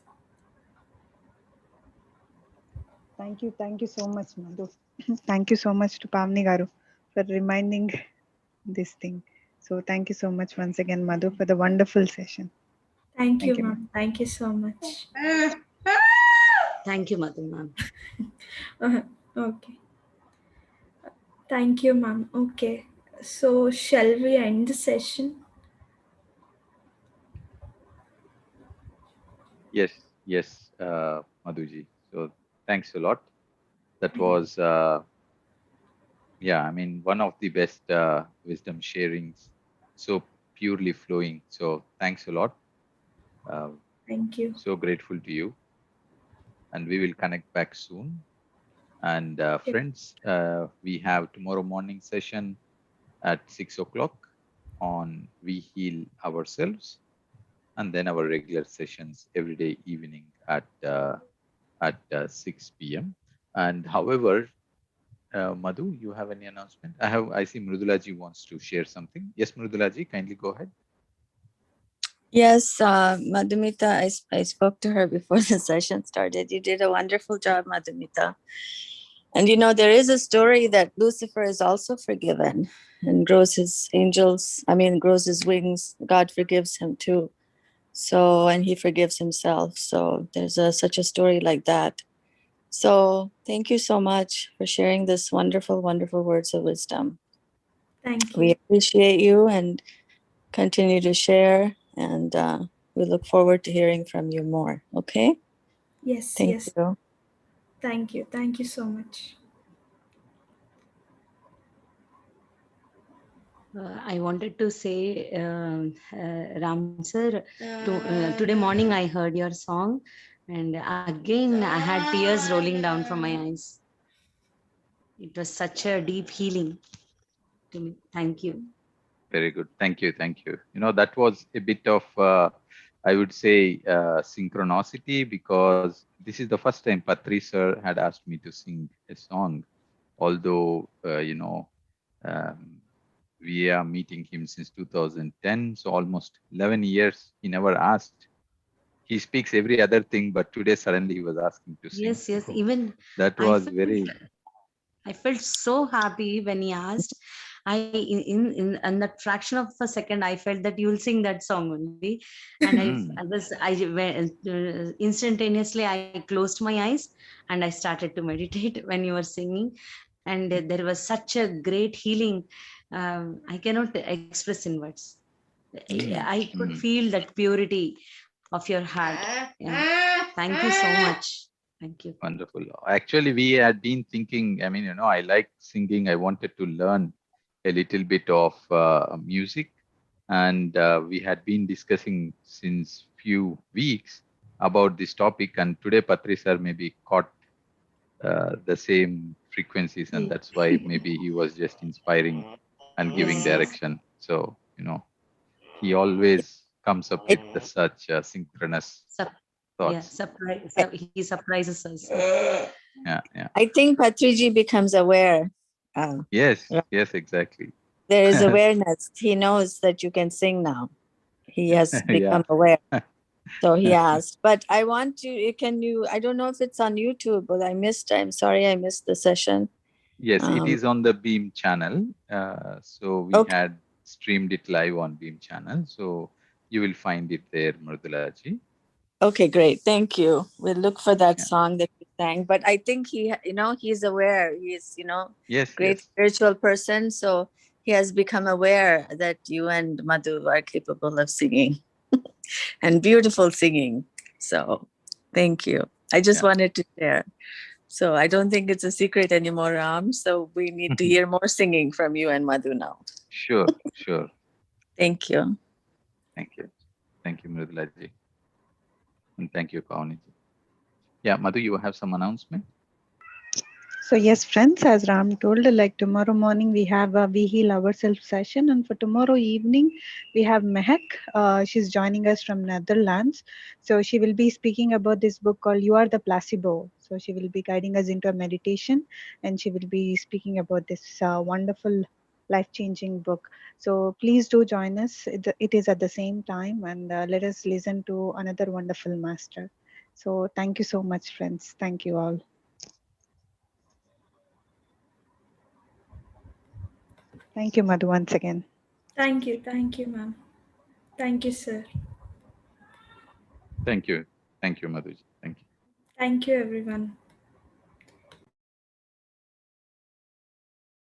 Thank you so much, Madhu. Thank you so much to Pavni garu for reminding this thing. So thank you so much once again, Madhu, for the wonderful session. Thank you, Thank you. ma'am. Thank you so much. Thank you, Madhu ma'am. Okay. Thank you, ma'am. Okay. So, shall we end the session? Yes, yes, Madhuji. So thanks a lot. That Thank was, yeah, I mean, one of the best wisdom sharings, so purely flowing. So thanks a lot. Uh, Thank you. so grateful to you. And we will connect back soon. And Okay. friends, we have tomorrow morning session at 6 o'clock on We Heal Ourselves, and then our regular sessions every day evening at 6 p.m. And however, Madhu, you have any announcement? I see Mrudulaji wants to share something. Yes, Mrudulaji, kindly go ahead. Yes, Madhumita, I spoke to her before the session started. You did a wonderful job, Madhumita. And you know, there is a story that Lucifer is also forgiven and grows his grows his wings. God forgives him too. So, and he forgives himself. So there's such a story like that. So thank you so much for sharing this wonderful, wonderful words of wisdom. Thank We you. appreciate you and continue to share. And we look forward to hearing from you more. Okay? Yes, Thank yes. you. Thank you. Thank you so much. I wanted to say, Ram sir, today morning I heard your song, and again I had tears rolling down from my eyes. It was such a deep healing to me. Thank you. Very good. Thank you. Thank you. You know, that was a bit of, I would say, synchronicity, because this is the first time Patri sir had asked me to sing a song. Although, um, we are meeting him since 2010, so almost 11 years, he never asked. He speaks every other thing, but today suddenly he was asking to sing. Yes, yes. So Even that I was felt very, I felt so happy when he asked. In that fraction of a second, I felt that you'll sing that song only, and instantaneously I closed my eyes and I started to meditate when you were singing, and there was such a great healing. I cannot express in words. I could feel that purity of your heart. Yeah. Thank you so much. Thank you. wonderful. Actually, we had been thinking, I mean, I like singing. I wanted to learn a little bit of music. And we had been discussing since few weeks about this topic. And today, Patri sir maybe caught the same frequencies. And that's why maybe he was just inspiring and giving Yes, yes. direction. So, he always comes up with the such synchronous Sup- yeah, thoughts. surprise. I, He surprises us. Yeah, yeah. I think Patriji becomes aware. Yes, Right. yes, exactly. There is awareness. He knows that you can sing now. He has Yeah. become aware. So he asked. But I want you, I don't know if it's on YouTube, but I'm sorry I missed the session. Yes, it is on the Beam channel. So we Okay. had streamed it live on Beam channel. So you will find it there, Murdulaji. Okay, great. Thank you. We'll look for that Yeah. song that you sang. But I think he's aware. He's, Yes, great yes. spiritual person. So he has become aware that you and Madhu are capable of singing and beautiful singing. So thank you. I just Yeah. wanted to share. So I don't think it's a secret anymore, Ram. So we need to hear more singing from you and Madhu now. Sure, sure. Thank you. Thank you. Thank you, Mridulaji. And thank you, Pawaniji. Yeah, Madhu, you have some announcement? So yes, friends, as Ram told, like tomorrow morning we have a We Heal Ourselves session, and for tomorrow evening we have Mehak. She's joining us from Netherlands. So she will be speaking about this book called You Are the Placebo. So she will be guiding us into a meditation, and she will be speaking about this wonderful life-changing book. So please do join us. It is at the same time, and let us listen to another wonderful master. So thank you so much, friends. Thank you all. Thank you, Madhu, once again. Thank you. Thank you, ma'am. Thank you, sir. Thank you. Thank you, Madhuji. Thank you. Thank you, everyone.